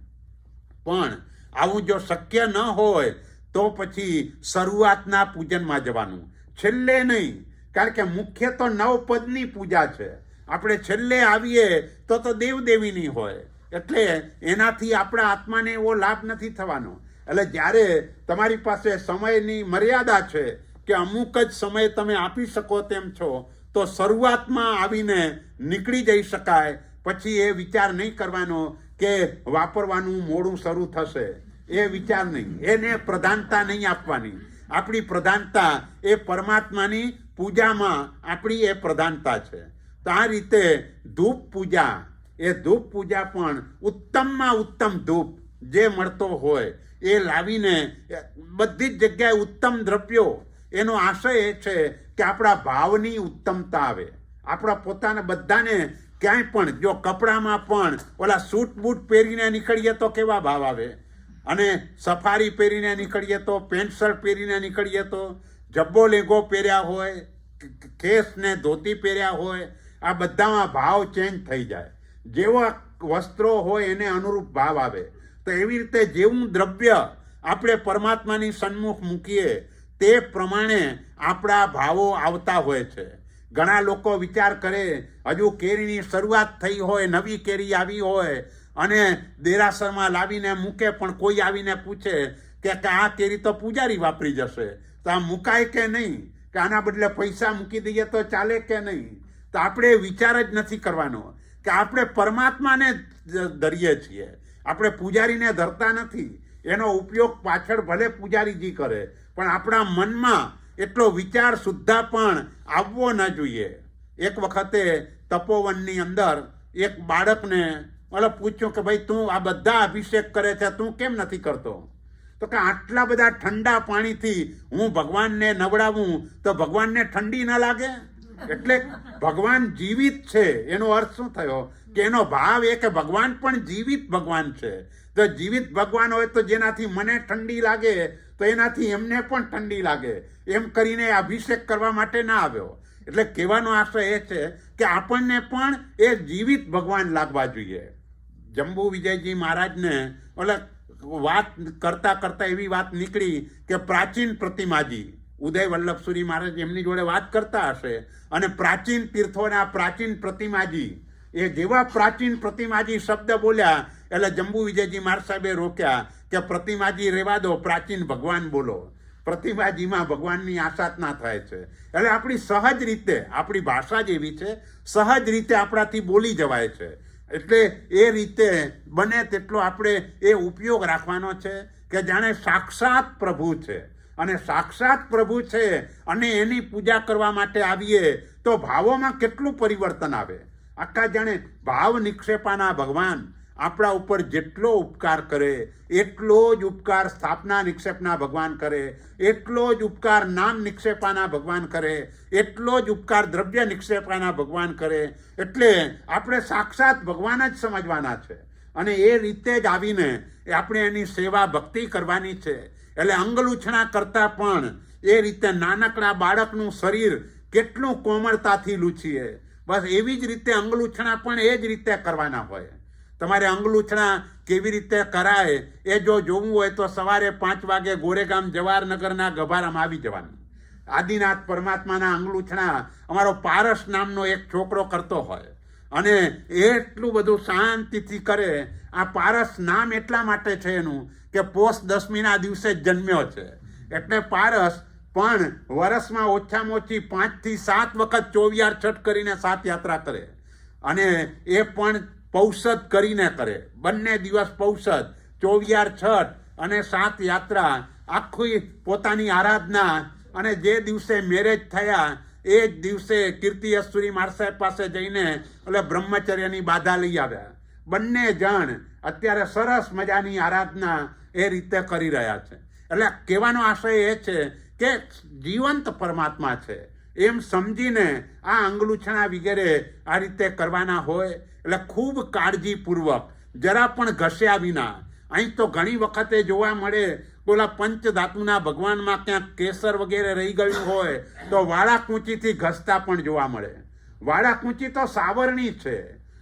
પણ આવું જો શક્ય ન હોય તો પછી શરૂઆતના પૂજનમાં જવાનું, છેલ્લે નહીં. કારણ કે મુખ્ય તો 9 પદની પૂજા છે. આપણે છેલ્લે આવીએ તો દેવદેવીની હોય, એટલે એનાથી આપણા આત્માને એવો લાભ નથી થવાનો. એટલે જ્યારે તમારી પાસે સમયની મર્યાદા છે કે અમુક જ સમય તમે આપી શકો તેમ છો, તો શરૂઆતમાં આવીને નીકળી જઈ શકાય. પછી એ વિચાર નહીં કરવાનો કે વાપરવાનું મોડું શરૂ થશે, એ વિચાર નહીં. એને પ્રધાનતા નહીં આપવાની. આપણી પ્રધાનતા એ પરમાત્માની પૂજામાં આપણી એ પ્રધાનતા છે. તો આ રીતે ધૂપ પૂજા, એ ધૂપ પૂજા પણ ઉત્તમમાં ઉત્તમ ધૂપ જે મળતો હોય એ લાવીને બધી જ જગ્યાએ ઉત્તમ દ્રવ્યો, એનો આશય એ છે કે આપણા ભાવની ઉત્તમતા આવે. આપણા પોતાના બધાને ક્યાંય પણ જો કપડામાં પણ ઓલા સૂટ બૂટ પહેરીને નીકળીએ તો કેવા ભાવ આવે, અને સફારી પહેરીને નીકળીએ તો, પેન્ટ શર્ટ પહેરીને નીકળીએ તો, જબ્બો લેગો પહેર્યા હોય, કેસ ને ધોતી પહેર્યા હોય, આ બધામાં ભાવ ચેન્જ થઈ જાય. જેવા વસ્ત્રો હોય એને અનુરૂપ ભાવ આવે. તો એવી રીતે જેવું દ્રવ્ય આપણે પરમાત્માની સન્મુખ મૂકીએ તે પ્રમાણે આપણા ભાવો આવતા હોય છે. ઘણા લોકો વિચાર કરે હજુ કેરીની શરૂઆત થઈ હોય, નવી કેરી આવી હોય અને દેરાસરમાં લાવીને મૂકે, પણ કોઈ આવીને પૂછે કે આ કેરી તો પૂજારી વાપરી જશે, તો આ મુકાય કે નહીં, કે આના બદલે પૈસા મૂકી દઈએ તો ચાલે કે નહીં. તો આપણે વિચાર જ નથી કરવાનો કે આપણે પરમાત્માને ધરીએ છીએ, આપણે પૂજારીને ધરતા નથી. એનો ઉપયોગ પાછળ ભલે પૂજારીજી કરે, પણ આપણા મનમાં એટલો વિચાર સુદ્ધા પણ આવવો ન જોઈએ. એક વખતે તપોવનની અંદર એક બાળકને પૂછ્યું કે ભાઈ તું આ બધા અભિષેક કરે છે, તું કેમ નથી કરતો? તો કે આટલા બધા ઠંડા પાણીથી હું ભગવાનને નવડાવું તો ભગવાનને ઠંડી ન લાગે? એટલે ભગવાન જીવિત છે એનો અર્થ શું થયો? કે એનો ભાવ એ કે ભગવાન પણ જીવિત ભગવાન છે. તો જીવિત ભગવાન હોય તો જેનાથી મને ઠંડી લાગે તો એનાથી એમને પણ ઠંડી લાગે, એમ કરીને અભિષેક કરવા માટે ના આવ્યો. એટલે કહેવાનો આશય એ છે કે આપણને પણ એ જીવિત ભગવાન લાગવા જોઈએ. જંબુ વિજયજી મહારાજને વાત કરતા કરતા એવી વાત નીકળી કે પ્રાચીન પ્રતિમાજી, ઉદય વલ્લભસુરી મહારાજ એમની જોડે વાત કરતા હશે અને પ્રાચીન તીર્થોના પ્રાચીન પ્રતિમાજી, એ જેવા પ્રાચીન પ્રતિમાજી શબ્દ બોલ્યા એટલે જંબુ વિજયજી મહારાજ સાહેબે રોક્યા કે પ્રતિમાજી રહેવા દો, પ્રાચીન ભગવાન બોલો. પ્રતિમાજીમાં ભગવાનની આસાધના થાય છે. એટલે આપણી સહજ રીતે, આપણી ભાષા જ એવી છે, સહજ રીતે આપણાથી બોલી જવાય છે. એટલે એ રીતે બને તેટલો આપણે એ ઉપયોગ રાખવાનો છે કે જાણે સાક્ષાત પ્રભુ છે, અને સાક્ષાત પ્રભુ છે અને એની પૂજા કરવા માટે આવીએ તો ભાવોમાં કેટલું પરિવર્તન આવે. આખા જાણે ભાવ નિક્ષેપાના ભગવાન આપણા ઉપર જેટલો ઉપકાર કરે એટલો જ ઉપકાર સ્થાપના નિક્ષેપના ભગવાન કરે, એટલો જ ઉપકાર નામ નિક્ષેપાના ભગવાન કરે, એટલો જ ઉપકાર દ્રવ્ય નિક્ષેપાના ભગવાન કરે. એટલે આપણે સાક્ષાત ભગવાન જ સમજવાના છે અને એ રીતે જ આવીને આપણે એની સેવા ભક્તિ કરવાની છે. એટલે અંગલૂછણા કરતાં પણ એ રીતે નાનકડા બાળકનું શરીર કેટલું કોમળતાથી લૂછીએ, બસ એવી જ રીતે અંગલૂછણા પણ એ જ રીતે કરવાના હોય. તમારે અંગલૂછણા કેવી રીતે કરાય એ જો જોવું હોય તો સવારે 5 વાગે ગોરેગામ જવાહરનગરના ગભારામાં આવી જવાનું. આદિનાથ પરમાત્માના અંગલૂછણા અમારો પારસ નામનો એક છોકરો કરતો હોય અને એટલું બધું શાંતિથી કરે. આ પારસ નામ એટલા માટે છે એનું કે પોષ 10મીના દિવસે જ જન્મ્યો છે. એટલે પારસ પણ વર્ષમાં ઓછામાં ઓછી 5 થી 7 વખત 24 છઠ કરીને 7 યાત્રા કરે અને એ પણ પૌષદ કરીને કરે. બંને દિવસ પૌષદ, 24 છઠ અને 7 યાત્રા, આખી પોતાની આરાધના. અને જે દિવસે મેરેજ થયા એ જ દિવસે કીર્તિ યશુરી મહારાજ સાહેબ પાસે જઈને એટલે બ્રહ્મચર્યની બાધા લઈ આવ્યા. બંને જણ અત્યારે સરસ મજાની આરાધના એ રીતે કરી રહ્યા છે. એટલે કહેવાનો આશય એ છે કે જીવંત પરમાત્મા છે એમ સમજીને આ અંગલૂછણા વગેરે આ રીતે કરવાના હોય. એટલે ખૂબ કાળજીપૂર્વક, જરા પણ ઘસ્યા વિના. અહીં તો ઘણી વખતે જોવા મળે બોલા પંચધાતુના ભગવાનમાં ક્યાંક કેસર વગેરે રહી ગયું હોય તો વાળા કૂંચીથી ઘસતા પણ જોવા મળે. વાળા કૂંચી તો સાવરણી છે,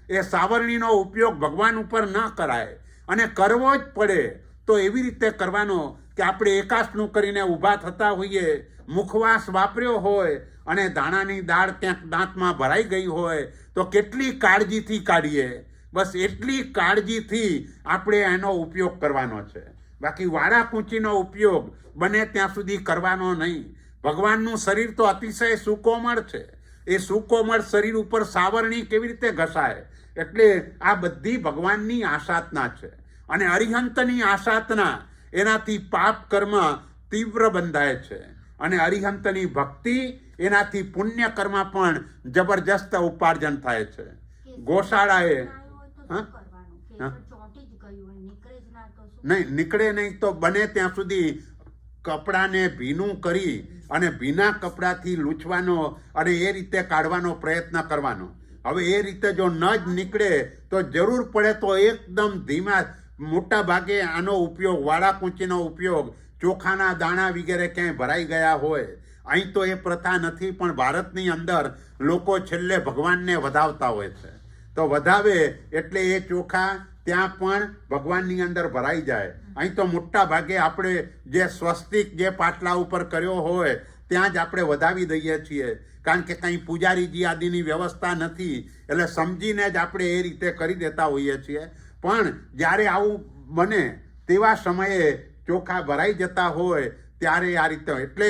એ સાવરણીનો ઉપયોગ ભગવાન ઉપર ન કરાય અને કરવો જ પડે તો એવી રીતે કરવાનો કે આપણે એકાસનું કરીને ઊભા થતા હોઈએ, મુખવાસ વાપર્યો હોય અને દાણાની દાળ ક્યાંક દાંતમાં ભરાઈ ગઈ હોય તો કેટલી કાળજીથી કાઢીએ. બસ એટલી કાળજીથી આપણે એનો ઉપયોગ કરવાનો છે. બાકી વાળા કૂંચીનો ઉપયોગ બને ત્યાં સુધી કરવાનો નહીં. ભગવાનનું શરીર તો અતિશય સુકોમળ છે, એ સુકોમળ શરીર ઉપર સાવરણી કેવી રીતે ઘસાય? એટલે આ બધી ભગવાનની આસાધના છે અને અરિહંતની આસાધના, એનાથી પાપ કર્મ તીવ્ર બંધાય છે અને અરિહંતની ભક્તિ, એનાથી પુણ્ય કર્મ પણ જબરજસ્ત ઉપાર્જન થાય છે. ગોશાળાએ નહીં નીકળે નહીં તો બને ત્યાં સુધી કપડાને ભીનું કરી અને ભીના કપડાથી લૂછવાનો અને એ રીતે કાઢવાનો પ્રયત્ન કરવાનો. હવે એ રીતે જો ન જ નીકળે તો જરૂર પડે તો એકદમ ધીમા, મોટા ભાગે આનો ઉપયોગ, વાળા કૂંચીનો ઉપયોગ ચોખાના દાણા વગેરે ક્યાંય ભરાઈ ગયા હોય. અહીં તો એ પ્રથા નથી, પણ ભારતની અંદર લોકો છેલ્લે ભગવાનને વધાવતા હોય છે. તો વધાવે એટલે એ ચોખા ત્યાં પણ ભગવાનની અંદર ભરાઈ જાય. અહીં તો મોટા ભાગે આપણે જે સ્વસ્તિક જે પાટલા ઉપર કર્યો હોય ત્યાં જ આપણે વધાવી દઈએ છીએ, કારણ કે કંઈ પૂજારીજી આદિની વ્યવસ્થા નથી, એટલે સમજીને જ આપણે એ રીતે કરી દેતા હોઈએ છીએ. પણ જ્યારે આવું બને તેવા સમયે ચોખા ભરાઈ જતા હોય ત્યારે આ રીતે, એટલે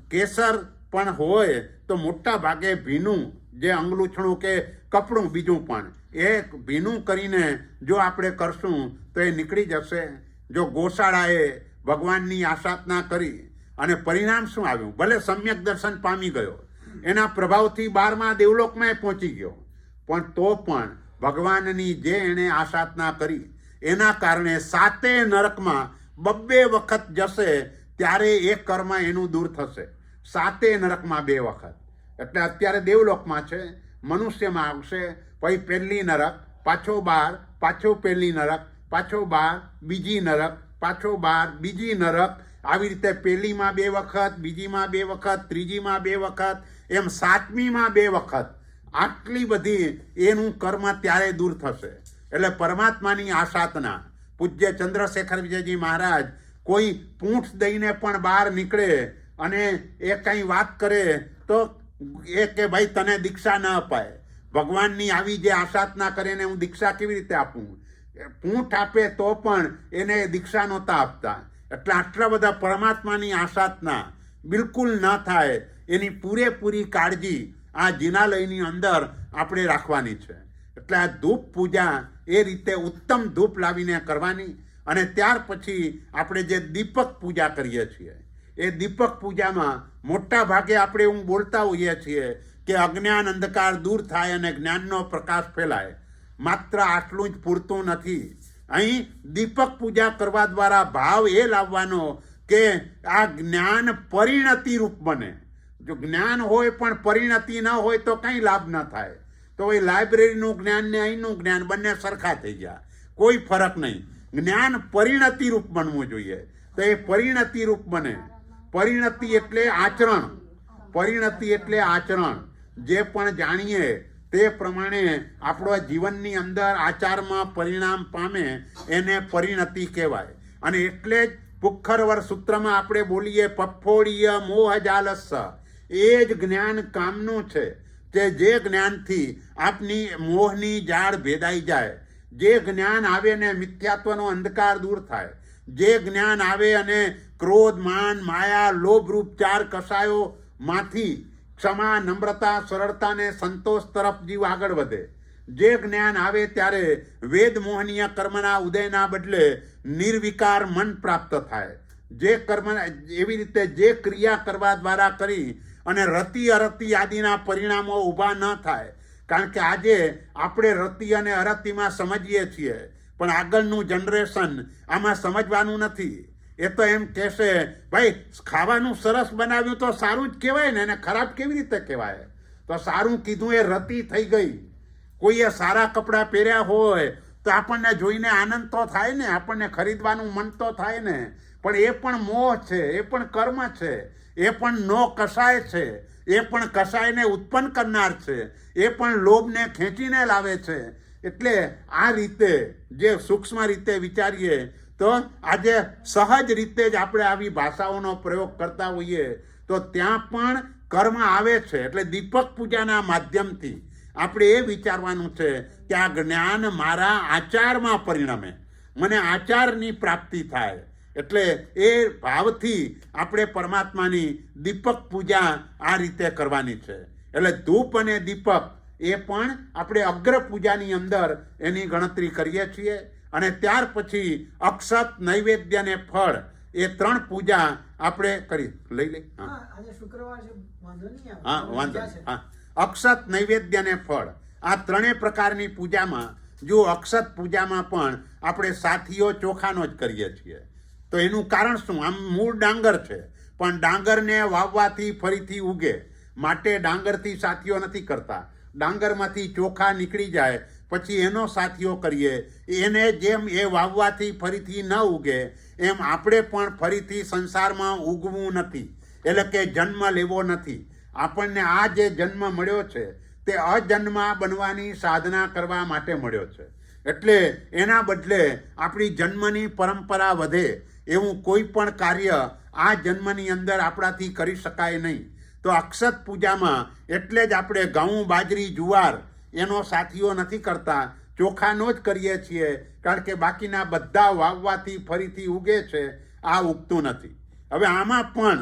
કેસર પણ હોય તો મોટા ભાગે ભીનું જે અંગલૂછણું કે કપડું બીજું પણ એ ભીનું કરીને જો આપણે કરશું તો એ નીકળી જશે. જો ગોશાળાએ ભગવાનની આસાધના કરી અને પરિણામ શું આવ્યું, ભલે સમ્યક દર્શન પામી ગયો, એના પ્રભાવથી 12મા દેવલોકમાં પહોંચી ગયો, પણ તો પણ ભગવાનની જે એણે આસાધના કરી એના કારણે 7 નરકમાં 2 વખત જશે ત્યારે એ કર્મ એનું દૂર થશે. 7 નરકમાં 2 વખત, એટલે અત્યારે દેવલોકમાં છે, મનુષ્યમાં આવશે, પછી પહેલી નરક, પાછો 12, પાછો પહેલી નરક, પાછો 12, બીજી નરક, પાછો 12, બીજી નરક, આવી રીતે પહેલીમાં 2 વખત, બીજીમાં 2 વખત, ત્રીજીમાં 2 વખત, એમ 7મીમાં 2 વખત. આટલી બધી એનું કર્મ ત્યારે દૂર થશે. એટલે પરમાત્માની આસાધના, પૂજ્ય ચંદ્રશેખર વિજયજી મહારાજ કોઈ પૂંછ દઈને પણ બહાર નીકળે અને એ કંઈ વાત કરે તો એ કે ભાઈ તને દીક્ષા ન અપાય, ભગવાનની આવી જે આસાધના કરે ને હું દીક્ષા કેવી રીતે આપું, પૂંઠ આપે તો પણ એને દીક્ષા નહોતા આપતા. એટલે આટલા બધા પરમાત્માની આસાધના બિલકુલ ન થાય એની પૂરેપૂરી કાળજી આ જિનાલયની અંદર આપણે રાખવાની છે. એટલે આ ધૂપ પૂજા એ રીતે ઉત્તમ ધૂપ લાવીને કરવાની. અને ત્યાર પછી આપણે જે દીપક પૂજા કરીએ છીએ એ દીપક પૂજામાં મોટા ભાગે આપણે એવું બોલતા હોઈએ છીએ કે અજ્ઞાન અંધકાર દૂર થાય અને જ્ઞાનનો પ્રકાશ ફેલાય. માત્ર આટલું જ પૂરતું નથી. અહીં દીપક પૂજા કરવા દ્વારા ભાવ એ લાવવાનો કે આ જ્ઞાન પરિણતિ રૂપ બને. જો જ્ઞાન હોય પણ પરિણતિ ન હોય તો કંઈ લાભ ન થાય. તો એ લાઇબ્રેરીનું જ્ઞાન ને અહીંનું જ્ઞાન બંને સરખા થઈ ગયા, કોઈ ફરક નહીં. જ્ઞાન પરિણતિ રૂપ બનવું જોઈએ, તો એ પરિણતિ રૂપ બને. પરિણતિ એટલે આચરણ, પરિણતિ એટલે આચરણ. જે પણ જાણીએ તે પ્રમાણે આપણો જીવનની અંદર આચારમાં પરિણામ પામે એને પરિણતિ કહેવાય. અને એટલે જ પુખ્ખરવર સૂત્રમાં આપણે બોલીએ પફોડીય મોહ જાલસ, એ જ જ્ઞાન કામનું છે કે જે જ્ઞાનથી આપની મોહની જાળ ભેદાઈ જાય, જે જ્ઞાન આવે ને મિથ્યાત્વનો અંધકાર દૂર થાય, જે જ્ઞાન આવે અને ક્રોધ, માન, માયા, લોભરૂપ 4 કષાયો માંથી ક્ષમા, નમ્રતા, સરળતા ને સંતોષ તરફ જીવ આગળ વધે. જે જ્ઞાન આવે ત્યારે વેદ મોહનીય કર્મના ઉદયના બદલે નિર્વિકાર મન પ્રાપ્ત થાય. જે કર્મ એવી રીતે જે ક્રિયા કરવા દ્વારા કરી અને રતિ અરતિ આદિના પરિણામો ઊભા ન થાય. કારણ કે આજે આપણે રતિ અને અરતિમાં સમજીએ છીએ, પણ આગળનું જનરેશન આમાં સમજવાનું નથી. એ તો એમ કહેશે ભાઈ ખાવાનું સરસ બનાવ્યું તો સારું જ કહેવાય ને, એને ખરાબ કેવી રીતે કહેવાય? તો સારું કીધું એ રતિ થઈ ગઈ. કોઈએ સારા કપડાં પહેર્યા હોય તો આપણને જોઈને આનંદ તો થાય ને, આપણને ખરીદવાનું મન તો થાય ને, પણ એ પણ મોહ છે, એ પણ કર્મ છે, એ પણ નો કસાય છે, એ પણ કસાયને ઉત્પન્ન કરનાર છે, એ પણ લોભને ખેંચીને લાવે છે. એટલે આ રીતે જે સૂક્ષ્મ રીતે વિચારીએ તો આજે સહજ રીતે જ આપણે આવી ભાષાઓનો પ્રયોગ કરતા હોઈએ તો ત્યાં પણ કર્મ આવે છે. એટલે દીપક પૂજાના માધ્યમથી આપણે એ વિચારવાનું છે કે આ જ્ઞાન મારા આચારમાં પરિણમે, મને આચારની પ્રાપ્તિ થાય. એટલે એ ભાવથી આપણે પરમાત્માની દીપક પૂજા આ રીતે કરવાની છે. એટલે ધૂપ અને દીપક એ પણ આપણે અગ્ર પૂજાની અંદર એની ગણતરી કરીએ છીએ. અને ત્યાર પછી અક્ષત, નૈવેદ્ય ને ફળ, એ 3 પૂજા આપણે કરી લઈ. હા વાંધો. હા, અક્ષત, નૈવેદ્ય ને ફળ, આ 3 પ્રકારની પૂજામાં જો અક્ષત પૂજામાં પણ આપણે સાથીઓ ચોખાનો જ કરીએ છીએ. તો એનું કારણ શું? આમ મૂળ ડાંગર છે, પણ ડાંગરને વાવવાથી ફરીથી ઉગે માટે ડાંગરથી સાથીઓ નથી કરતા. ડાંગરમાંથી ચોખા નીકળી જાય પછી એનો સાથીઓ કરીએ. એને જેમ એ વાવવાથી ફરીથી ન ઉગે એમ આપણે પણ ફરીથી સંસારમાં ઉગવું નથી, એટલે કે જન્મ લેવો નથી. આપણને આ જે જન્મ મળ્યો છે તે અજન્મા બનવાની સાધના કરવા માટે મળ્યો છે. એટલે એના બદલે આપણી જન્મની પરંપરા વધે એવું કોઈ પણ કાર્ય આ જન્મની અંદર આપણાથી કરી શકાય નહીં. તો અક્ષત પૂજામાં એટલે જ આપણે ઘઉં, બાજરી, જુવાર એનો સાથીઓ નથી કરતા, ચોખાનો જ કરીએ છીએ, કારણ કે બાકીના બધા વાવવાથી ફરીથી ઉગે છે, આ ઉગતું નથી. હવે આમાં પણ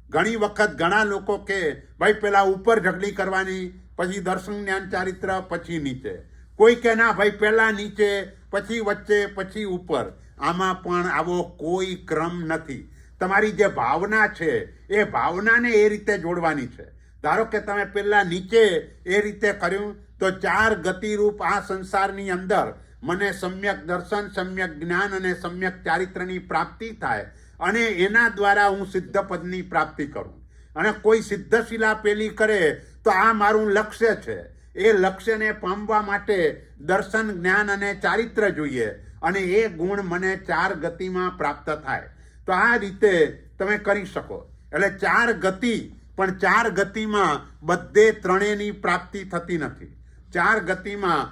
ઘણી વખત ઘણા લોકો કે ભાઈ પહેલાં ઉપર ઢગલી કરવાની, પછી દર્શન જ્ઞાન ચારિત્ર, પછી નીચે. કોઈ કે ના ભાઈ પહેલાં નીચે, પછી વચ્ચે, પછી ઉપર. આમાં પણ આવો કોઈ ક્રમ નથી. તમારી જે ભાવના છે એ ભાવનાને એ રીતે જોડવાની છે. ધારો કે તમે પહેલાં નીચે એ રીતે કર્યું તો 4 ગતિરૂપ આ સંસારની અંદર મને સમ્યક દર્શન, સમ્યક જ્ઞાન અને સમ્યક ચારિત્રની પ્રાપ્તિ થાય, અને એના દ્વારા હું સિદ્ધ પદની પ્રાપ્તિ કરું. અને કોઈ સિદ્ધશિલા પેલી કરે તો આ મારું લક્ષ્ય છે. એ લક્ષ્યને પામવા માટે દર્શન, જ્ઞાન અને ચારિત્ર જોઈએ, અને એ ગુણ મને 4 ગતિમાં પ્રાપ્ત થાય. તો આ રીતે તમે કરી શકો. એટલે 4 ગતિ, પણ 4 ગતિમાં બધે ત્રણેયની પ્રાપ્તિ થતી નથી. 4 ગતિમાં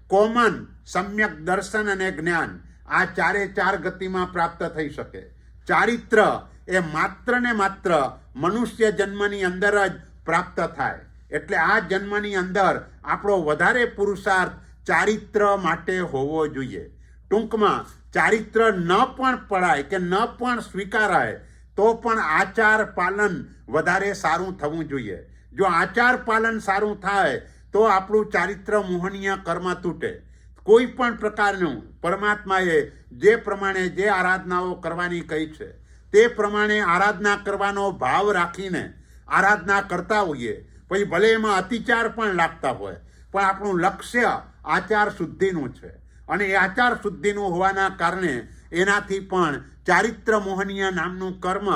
કોમન સમ્યક દર્શન અને જ્ઞાન આ 4 ગતિમાં પ્રાપ્ત થઈ શકે. ચારિત્ર એ માત્ર ને માત્ર મનુષ્ય જન્મની અંદર જ પ્રાપ્ત થાય. એટલે આ જન્મની અંદર આપણો વધારે પુરુષાર્થ ચારિત્ર માટે હોવો જોઈએ. ટૂંકમાં ચારિત્ર ન પણ પડાય કે ન પણ સ્વીકારાય તો પણ આચાર પાલન વધારે સારું થવું જોઈએ. જો આચાર પાલન સારું થાય તો આપણું ચારિત્ર મોહનીય કર્મ તૂટે. કોઈ પણ પ્રકારનું પરમાત્માએ જે પ્રમાણે જે આરાધનાઓ કરવાની કહી છે તે પ્રમાણે આરાધના કરવાનો ભાવ રાખીને આરાધના કરતા હોઈએ. પછી ભલે એમાં અતિચાર પણ લાગતા હોય, પણ આપણું લક્ષ્ય આચાર શુદ્ધિનું છે, અને એ આચાર શુદ્ધિનું હોવાના કારણે એનાથી પણ ચારિત્ર મોહનીય નામનું કર્મ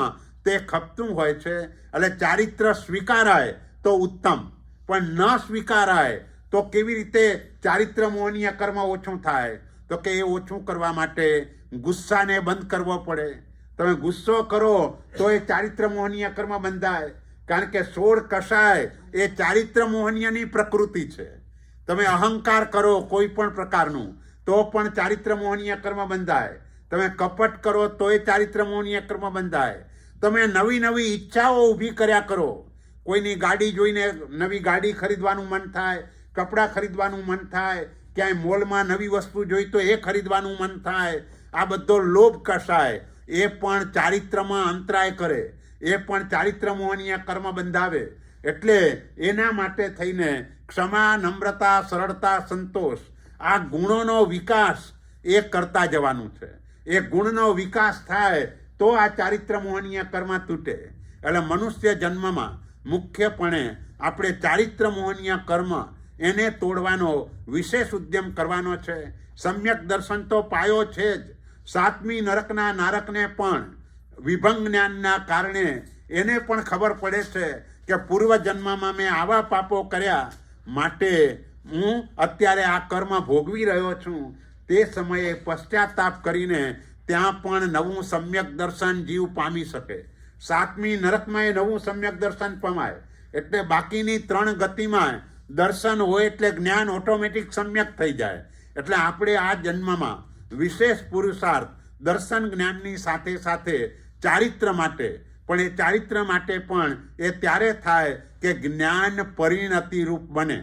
તે ખપતું હોય છે. એટલે ચારિત્ર સ્વીકારાય તો ઉત્તમ, પણ ન સ્વીકારાય તો કેવી રીતે ચારિત્ર મોહનીય કર્મ ઓછું થાય? તો કે એ ઓછું કરવા માટે ગુસ્સાને બંધ કરવો પડે. તમે ગુસ્સો કરો તો એ ચારિત્ર મોહનીય કર્મ બંધાય, કારણ કે 16 કષાય એ ચારિત્ર મોહનીયની પ્રકૃતિ છે. તમે અહંકાર કરો કોઈ પણ પ્રકારનું તો પણ ચારિત્ર મોહનીય કર્મ બંધાય. તમે કપટ કરો તો એ ચારિત્ર મોહનીય કર્મ બંધાય. તમે નવી નવી ઈચ્છાઓ ઊભી કર્યા કરો. કોઈની ગાડી જોઈને નવી ગાડી ખરીદવાનું મન થાય, કપડાં ખરીદવાનું મન થાય, ક્યાંય મોલમાં નવી વસ્તુ જોઈ તો એ ખરીદવાનું મન થાય. આ બધો લોભ કષાય એ પણ ચારિત્રમાં અંતરાય કરે, એ પણ ચારિત્ર મોહનીય કર્મ બંધાવે. એટલે એના માટે થઈને ક્ષમા, નમ્રતા, સરળતા, સંતોષ આ ગુણોનો વિકાસ એ કરતા જવાનું છે. એ ગુણનો વિકાસ થાય તો આ ચારિત્ર મોહનીય કર્મ તૂટે. એટલે મનુષ્ય જન્મમાં મુખ્યપણે આપણે ચારિત્ર મોહનીય કર્મ એને તોડવાનો વિશેષ ઉદ્યમ કરવાનો છે. સમ્યક દર્શન તો પાયો છે જ. 7મી નરકના નારકને પણ વિભંગ જ્ઞાનના કારણે એને પણ ખબર પડે છે કે પૂર્વ જન્મમાં મેં આવા પાપો કર્યા, માટે હું અત્યારે આ કર્મ ભોગવી રહ્યો છું. તે સમયે પશ્ચાતાપ કરીને ત્યાં પણ નવું સમ્યક દર્શન જીવ પામી શકે. 7મી નરકમાં એ નવું સમ્યક દર્શન પમાય. એટલે બાકીની 3 ગતિમાં દર્શન હોય એટલે જ્ઞાન ઓટોમેટિક સમ્યક થઈ જાય. એટલે આપણે આ જન્મમાં વિશેષ પુરુષાર્થ દર્શન જ્ઞાનની સાથે સાથે ચારિત્ર માટે, પણ એ ચારિત્ર માટે પણ એ ત્યારે થાય કે જ્ઞાન પરિણતિ રૂપ બને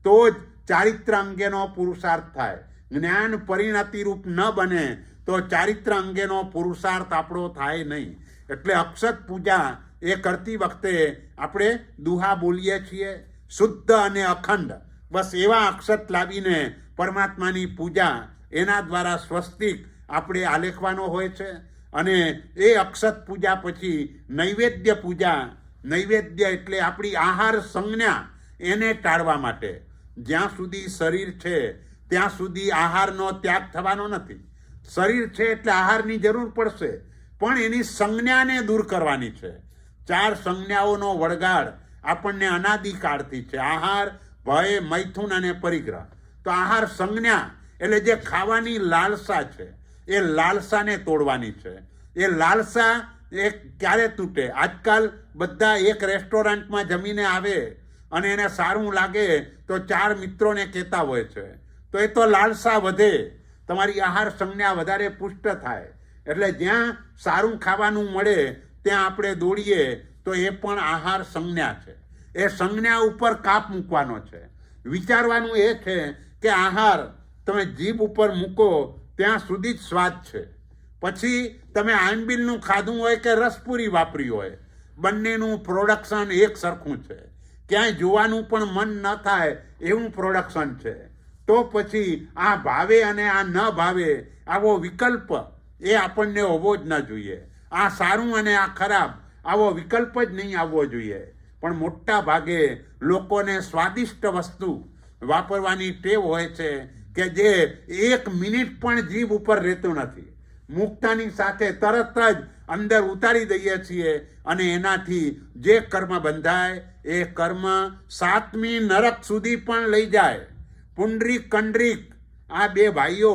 તો જ ચારિત્ર અંગેનો પુરુષાર્થ થાય. જ્ઞાન પરિણતિ રૂપ ન બને તો ચારિત્ર અંગેનો પુરુષાર્થ આપણો થાય નહીં. એટલે અક્ષત પૂજા એ કરતી વખતે આપણે દુહા બોલીએ છીએ, શુદ્ધ અને અખંડ. બસ એવા અક્ષત લાવીને પરમાત્માની પૂજા એના દ્વારા સ્વસ્તિક આપણે આલેખવાનો હોય છે. અને એ અક્ષત પૂજા પછી નૈવેદ્ય પૂજા. નૈવેદ્ય એટલે આપણી આહાર સંજ્ઞા એને ટાળવા માટે. જ્યાં સુધી શરીર છે ત્યાં સુધી આહારનો ત્યાગ થવાનો નથી. શરીર છે એટલે આહારની જરૂર પડશે, પણ એની સંજ્ઞાને દૂર કરવાની છે. 4 સંજ્ઞાઓનો વળગાડ આપણને અનાદિકાળથી છે: આહાર, ભય, મૈથુન અને પરિગ્રહ. તો આહાર સંજ્ઞા એટલે જે ખાવાની લાલસા છે એ લાલસાને તોડવાની છે. એ લાલસા એ ક્યારે તૂટે? આજકાલ બધા એક રેસ્ટોરન્ટમાં જમીને આવે અને એને સારું લાગે તો 4 મિત્રોને કહેતા હોય છે, તો એ તો લાલસા વધે, તમારી આહાર સંજ્ઞા વધારે પુષ્ટ થાય. એટલે જ્યાં સારું ખાવાનું મળે ત્યાં આપણે દોડીએ તો એ પણ આહાર સંજ્ઞા છે. એ સંજ્ઞા ઉપર કાપ મૂકવાનો છે. વિચારવાનું એ છે કે આહાર તમે જીભ ઉપર મૂકો ત્યાં સુધી જ સ્વાદ છે. પછી તમે આંબીલનું ખાધું હોય કે રસપુરી વાપરી હોય, બંનેનું પ્રોડક્શન એક સરખું છે. ક્યાંય જોવાનું પણ મન ન થાય એવું પ્રોડક્શન છે. તો પછી આ ભાવે અને આ ન ભાવે આવો વિકલ્પ એ આપણને હોવો જ ન જોઈએ. આ સારું અને આ ખરાબ આવો વિકલ્પ જ નહીં આવવો જોઈએ. પણ મોટા ભાગે લોકોને સ્વાદિષ્ટ વસ્તુ વાપરવાની ટેવ હોય છે કે જે 1 મિનિટ પણ જીભ ઉપર રહેતું નથી. મૂકતાની સાથે તરત જ અંદર ઉતારી દઈએ છીએ અને એનાથી જે કર્મ બંધાય એ કર્મ 7મી નરક સુધી પણ લઈ જાય. પુંડરીક કંડરીક આ 2 ભાઈઓ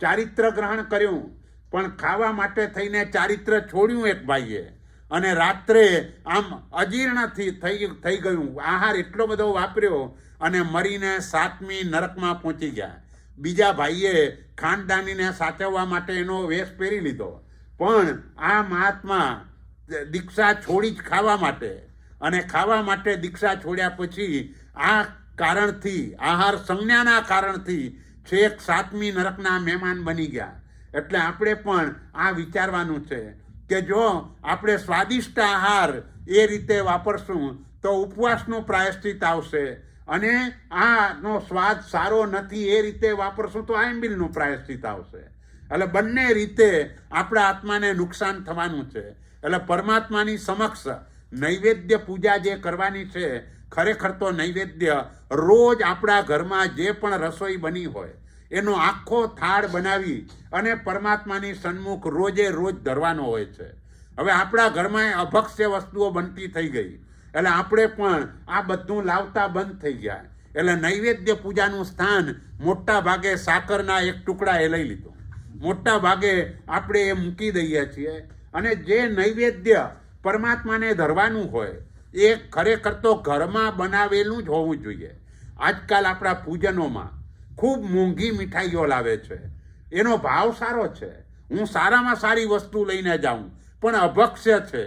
ચારિત્ર ગ્રહણ કર્યું, પણ ખાવા માટે થઈને ચારિત્ર છોડ્યું એક ભાઈએ, અને રાત્રે આમ અજીર્ણથી થઈ ગયું. આહાર એટલો બધો વાપર્યો અને મરીને 7મી નરકમાં પહોંચી ગયા. બીજા ભાઈએ ખાનદાનીને સાચવવા માટે એનો વેશ પહેરી લીધો, પણ આ મહાત્મા દીક્ષા છોડી જ ખાવા માટે, અને ખાવા માટે દીક્ષા છોડ્યા પછી આ કારણથી, આહાર સંજ્ઞાના કારણથી છેક 7મી નરકના મહેમાન બની ગયા. એટલે આપણે પણ આ વિચારવાનું છે કે જો આપણે સ્વાદિષ્ટ આહાર એ રીતે વાપરશું તો ઉપવાસનું પ્રાયશ્ચિત આવશે, અને આનો સ્વાદ સારો નથી એ રીતે વાપરશું તો આંબીલનું પ્રાયશ્ચિત આવશે. એટલે બંને રીતે આપણા આત્માને નુકસાન થવાનું છે. એટલે પરમાત્માની સમક્ષ નૈવેદ્ય પૂજા જે કરવાની છે, ખરેખર તો નૈવેદ્ય રોજ આપણા ઘરમાં જે પણ રસોઈ બની હોય એનો આખો થાળ બનાવી અને પરમાત્માની સન્મુખ રોજે રોજ ધરવાનો હોય છે. હવે આપણા ઘરમાં અભક્ષ્ય વસ્તુઓ બનતી થઈ ગઈ, એટલે આપણે પણ આ બધું લાવતા બંધ થઈ ગયા. એટલે નૈવેદ્ય પૂજાનું સ્થાન મોટા ભાગે સાકરના એક ટુકડા એ લઈ લીધો, મોટા ભાગે આપણે એ મૂકી દઈએ છીએ. અને જે નૈવેદ્ય પરમાત્માને ધરવાનું હોય એ ખરેખર તો ઘરમાં બનાવેલું જ હોવું જોઈએ. આજકાલ આપણા પૂજનોમાં ખૂબ મોંઘી મીઠાઈઓ લાવે છે, એનો ભાવ સારો છે, હું સારામાં સારી વસ્તુ લઈને જાઉં, પણ અભક્ષ્ય છે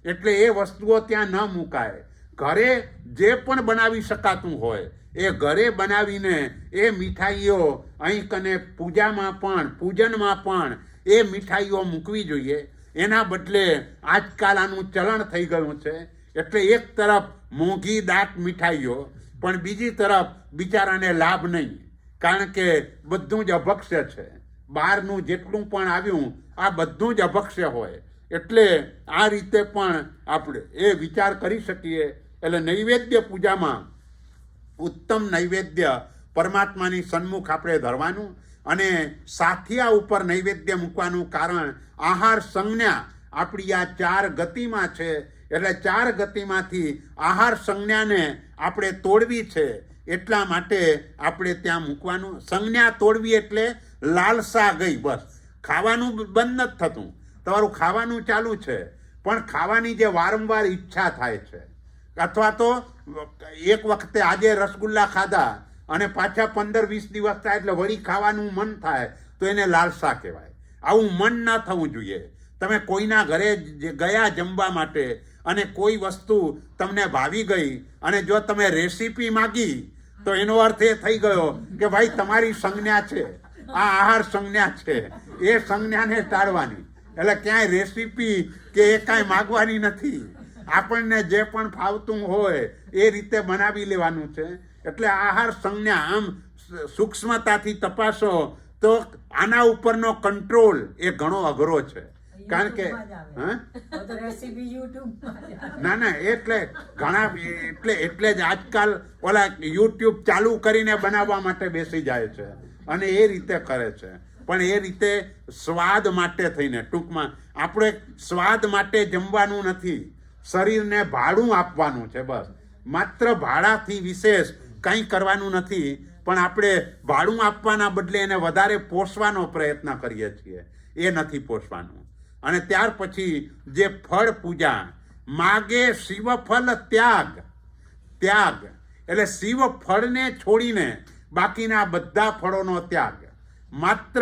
એટલે એ વસ્તુઓ ત્યાં ન મુકાય. ઘરે જે પણ બનાવી શકાતું હોય એ ઘરે બનાવીને એ મીઠાઈઓ અહીં કને પૂજામાં પણ, પૂજનમાં પણ એ મીઠાઈઓ મૂકવી જોઈએ. એના બદલે આજકાલ આનું ચલણ થઈ ગયું છે. એટલે એક તરફ મોંઘી દાટ મીઠાઈઓ, પણ બીજી તરફ બિચારાને લાભ નહીં, કારણ કે બધું જ અભક્ષ્ય છે. બહારનું જેટલું પણ આવ્યું આ બધું જ અભક્ષ્ય હોય. એટલે આ રીતે પણ આપણે એ વિચાર કરી શકીએ. એટલે નૈવેદ્ય પૂજામાં ઉત્તમ નૈવેદ્ય પરમાત્માની સન્મુખ આપણે ધરવાનું, અને સાથિયા ઉપર નૈવેદ્ય મૂકવાનું. કારણ આહાર સંજ્ઞા આપણી આ 4 ગતિમાં છે, એટલે 4 ગતિમાંથી આહાર સંજ્ઞાને આપણે તોડવી છે. એટલા માટે આપણે ત્યાં મૂકવાનું. સંજ્ઞા તોડવી એટલે લાલસા ગઈ, બસ ખાવાનું બંધ નથી થતું, તમારું ખાવાનું ચાલુ છે, પણ ખાવાની જે વારંવાર ઈચ્છા થાય છે, અથવા તો એક વખતે આજે રસગુલ્લા ખાધા અને પાછા 15-20 દિવસ થાય એટલે વળી ખાવાનું મન થાય, તો એને લાલસા કહેવાય. આવું મન ન થવું જોઈએ. તમે કોઈના ઘરે ગયા જમવા માટે અને કોઈ વસ્તુ તમને ભાવી ગઈ અને જો તમે રેસીપી માગી તો એનો અર્થ એ થઈ ગયો કે ભાઈ તમારી સંજ્ઞા છે, આ આહાર સંજ્ઞા છે, એ સંજ્ઞાને ટાળવાની. એટલે ક્યાંય રેસીપી કે એ કાંઈ માગવાની નથી. આપણને જે પણ ફાવતું હોય એ રીતે બનાવી લેવાનું છે. એટલે આહાર સંજ્ઞા આમ સૂક્ષ્મતાથી તપાસો તો આના ઉપરનો કંટ્રોલ એ ઘણો અઘરો છે. કારણ કે ના એટલે ઘણા એટલે જ આજકાલ ઓલા યુટ્યુબ ચાલુ કરીને બનાવવા માટે બેસી જાય છે અને એ રીતે કરે છે. પણ એ રીતે સ્વાદ માટે થઈને, ટૂંકમાં આપણે સ્વાદ માટે જમવાનું નથી, શરીરને ભાડું આપવાનું છે. બસ માત્ર ભાડાથી વિશેષ કંઈ કરવાનું નથી, પણ આપણે ભાડું આપવાના બદલે એને વધારે પોષવાનો પ્રયત્ન કરીએ છીએ. એ નથી પોષવાનું. અને ત્યાર પછી જે ફળ પૂજા માગે શિવ ફળ ત્યાગ, ત્યાગ એટલે શિવ ફળને છોડીને બાકીના બધા ફળોનો ત્યાગ. માત્ર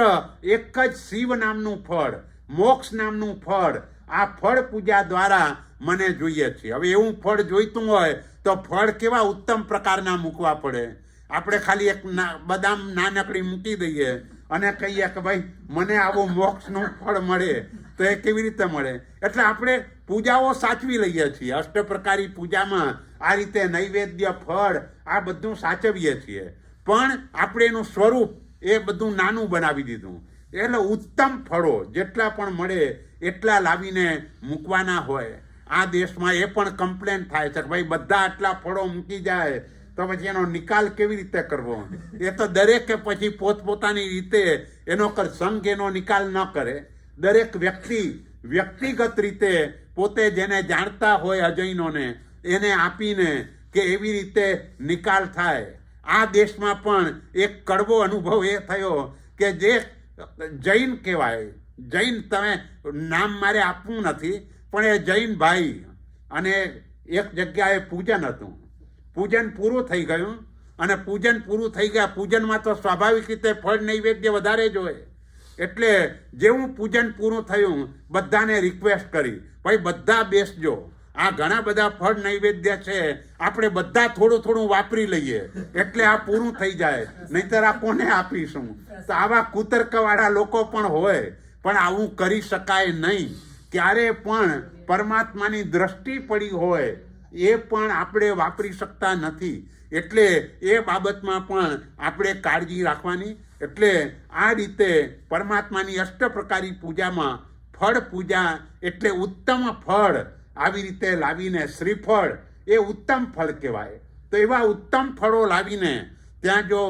એક જ શિવ નામનું ફળ, મોક્ષ નામનું ફળ, આ ફળ પૂજા દ્વારા મને જોઈએ છે. હવે એવું ફળ જોઈતું હોય તો ફળ કેવા ઉત્તમ પ્રકારના મૂકવા પડે. આપણે ખાલી એક બદામ નાનકડી મૂકી દઈએ અને કહીએ કે ભાઈ મને આવું મોક્ષનું ફળ મળે, તો એ કેવી રીતે મળે? એટલે આપણે પૂજાઓ સાચવી લઈએ છીએ. અષ્ટપ્રકારી પૂજામાં આ રીતે નૈવેદ્ય, ફળ આ બધું સાચવીએ છીએ, પણ આપણે એનું સ્વરૂપ એ બધું નાનું બનાવી દીધું. એટલે ઉત્તમ ફળો જેટલા પણ મળે એટલા લાવીને મૂકવાના હોય. આ દેશમાં એ પણ કમ્પ્લેન થાય છે કે ભાઈ બધા આટલા ફળો મૂકી જાય તો પછી એનો નિકાલ કેવી રીતે કરવો? એ તો દરેકે પછી પોતપોતાની રીતે એનો સંઘ એનો નિકાલ ન કરે. દરેક વ્યક્તિગત રીતે પોતે જેને જાણતા હોય અજૈનોને એને આપીને કે એવી રીતે નિકાલ થાય. આ દેશમાં પણ એક કડવો અનુભવ એ થયો કે જે જૈન કહેવાય, જૈન તમે નામ મારે આપવું નથી, પણ એ જૈન ભાઈ અને એક જગ્યાએ પૂજન હતું. પૂજન પૂરું થઈ ગયું અને પૂજન પૂરું થઈ ગયા. પૂજનમાં તો સ્વાભાવિક રીતે ફળ નૈવેદ્ય વધારે જ હોય. એટલે જેવું પૂજન પૂરું થયું બધાને રિક્વેસ્ટ કરી, ભાઈ બધા બેસજો, આ ઘણા બધા ફળ નૈવેદ્ય છે, આપણે બધા થોડું થોડું વાપરી લઈએ એટલે આ પૂરું થઈ જાય, નહીંતર આ કોને આપીશું? તો આવા કુતર્કવાળા લોકો પણ હોય, પણ આવું કરી શકાય નહીં. ક્યારે પણ પરમાત્માની દ્રષ્ટિ પડી હોય એ પણ આપણે વાપરી શકતા નથી. એટલે એ બાબતમાં પણ આપણે કાળજી રાખવાની. એટલે આ રીતે પરમાત્માની અષ્ટપ્રકારી પૂજામાં ફળ પૂજા એટલે ઉત્તમ ફળ આવી રીતે લાવીને, શ્રીફળ એ ઉત્તમ ફળ કહેવાય. તો એવા ઉત્તમ ફળો લાવીને ત્યાં જો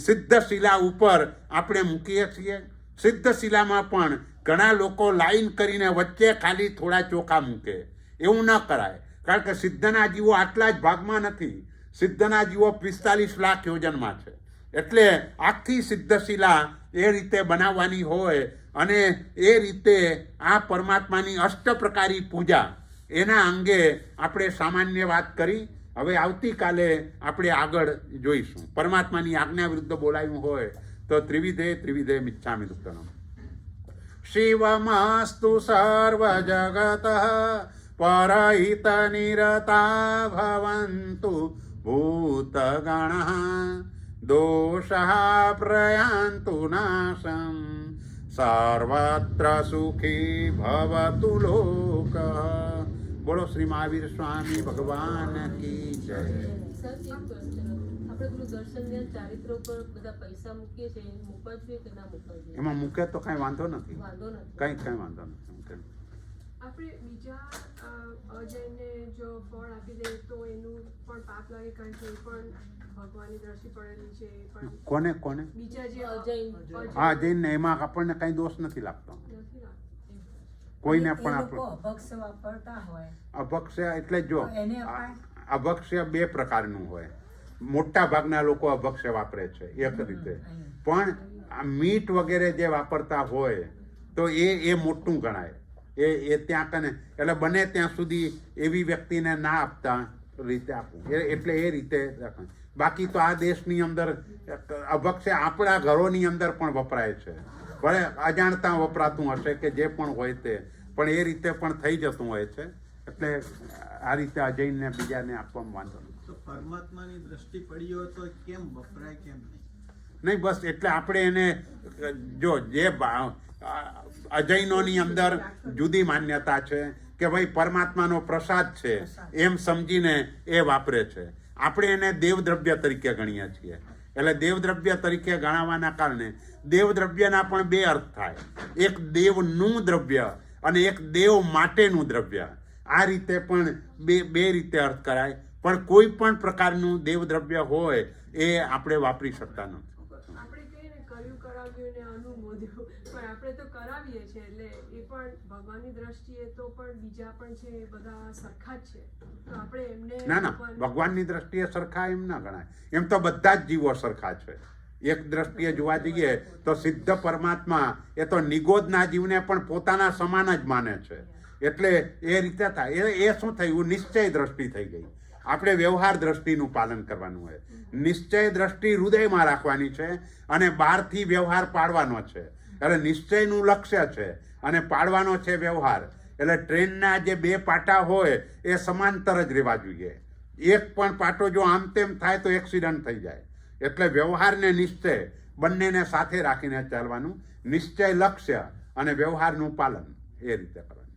સિદ્ધશિલા ઉપર આપણે મૂકીએ છીએ. સિદ્ધશિલામાં પણ ઘણા લોકો લાઈન કરીને વચ્ચે ખાલી થોડા ચોખા મૂકે. એવું ન કરાય, કારણ કે સિદ્ધના જીવો આટલા જ ભાગમાં નથી. સિદ્ધના જીવો 45 લાખ યોજનમાં છે. એટલે આખી સિદ્ધશિલા એ રીતે બનાવવાની હોય અને એ રીતે આ પરમાત્માની અષ્ટપ્રકારી પૂજા એના અંગે આપણે સામાન્ય વાત કરી. હવે આવતીકાલે આપણે આગળ જોઈશું. પરમાત્માની આજ્ઞા વિરુદ્ધ બોલાયું હોય તો ત્રિવિધે મિચ્છામિ દુક્કડમ. શિવમસ્તુ સર્વ જગત પરહિત નિરતા ભવન્તુ ભૂતગણ દોષઃ પ્રયાન્તુ નાશમ સર્વત્ર સુખી ભવતુ લોકઃ. બોલો શ્રી મહાવીર સ્વામી ભગવાન કી જય. સર, એક question. આપણે પેલું દર્શન ધ્યાન ચારિત્ર ઉપર બધા પૈસા મૂકીએ છીએ, મૂકવા જોઈએ કે ના મૂકવા જોઈએ? એમાં મૂકે તો કાંઈ વાંધો નથી, વાંધો નથી. કંઈ વાંધો નથી. આપણે બીજા અજયને જો ફળ આપી દે તો એનું પણ પાપ લાગે, કારણ કે એ પણ ભગવાનની દ્રષ્ટિ પડેલી છે. એ પણ કોને બીજા જે અજૈન. હા, જઈને એમાં આપણને કઈ દોષ નથી લાગતો. નથી લાગતું. કોઈને એ પણ લોકો આપણે અભક્ષ વાપરતા હોય અભક્ષ્ય એટલે જો તો એને અપાય? અભક્ષ્ય બે પ્રકારનું હોય. મોટા ભાગના લોકો અભક્ષ્ય વાપરે છે એક રીતે, પણ આ મીઠ વગેરે જે વાપરતા હોય તો એ મોટું ગણાય. એ ત્યાં કને એટલે બને ત્યાં સુધી એવી વ્યક્તિને ના આપતા રીતે આપવું. એટલે એ રીતે રાખવાનું. બાકી તો આ દેશની અંદર અભક્ષ્ય આપણા ઘરોની અંદર પણ વપરાય છે. ભલે અજાણતા વપરાતું હશે કે જે પણ હોય તે, પણ એ રીતે પણ થઈ જતું હોય છે. એટલે આ રીતે અજયને બીજાને આપવામાં વાંધો નથી. તો પરમાત્માની દ્રષ્ટિ પડી હોય તો કેમ વપરાય, કેમ નહીં? નહીં, બસ એટલે આપણે એને જો જે અજૈનોની અંદર જુદી માન્યતા છે કે ભાઈ પરમાત્માનો પ્રસાદ છે એમ સમજીને એ વાપરે છે. આપણે એને દેવદ્રવ્ય તરીકે ગણીએ છીએ. એટલે દેવદ્રવ્ય તરીકે ગણાવવાના કારણે દેવદ્રવ્યના પણ બે અર્થ થાય. એક દેવનું દ્રવ્ય અને એક દેવ માટેનું દ્રવ્ય. આ રીતે પણ બે રીતે અર્થ કરાય. પણ કોઈ પણ પ્રકારનું દેવદ્રવ્ય હોય એ આપણે વાપરી શકતા નથી. આપણે કહીએ ને કર્યું કરાવ્યું ને અનુમોદ્યું, પણ આપણે તો કરાવીએ છીએ એટલે એ પણ ભગવાનની દ્રષ્ટિએ તો પણ બીજા પણ છે, એ બધા સરખા જ છે. તો આપણે એમને ના, ભગવાનની દ્રષ્ટિએ સરખા એમ ના ગણાય. એમ તો બધા જ જીવો સરખા છે. એક દ્રષ્ટિએ જોવા જઈએ તો સિદ્ધ પરમાત્મા એ તો નિગોદના જીવને પણ પોતાના સમાન જ માને છે. એટલે એ રીતે થાય. એ શું થયું? નિશ્ચય દ્રષ્ટિ થઈ ગઈ. આપણે વ્યવહાર દ્રષ્ટિનું પાલન કરવાનું હોય. નિશ્ચય દ્રષ્ટિ હૃદયમાં રાખવાની છે અને બહારથી વ્યવહાર પાડવાનો છે. એટલે નિશ્ચયનું લક્ષ્ય છે અને પાડવાનો છે વ્યવહાર. એટલે ટ્રેનના જે બે પાટા હોય એ સમાંતર જ રહેવા જોઈએ. એક પણ પાટો જો આમ તેમ થાય તો એક્સિડન્ટ થઈ જાય. એટલે વ્યવહાર ને નિશ્ચય બંનેને સાથે રાખીને ચાલવાનું. નિશ્ચય લક્ષ્ય અને વ્યવહારનું પાલન એ રીતે કરવાનું.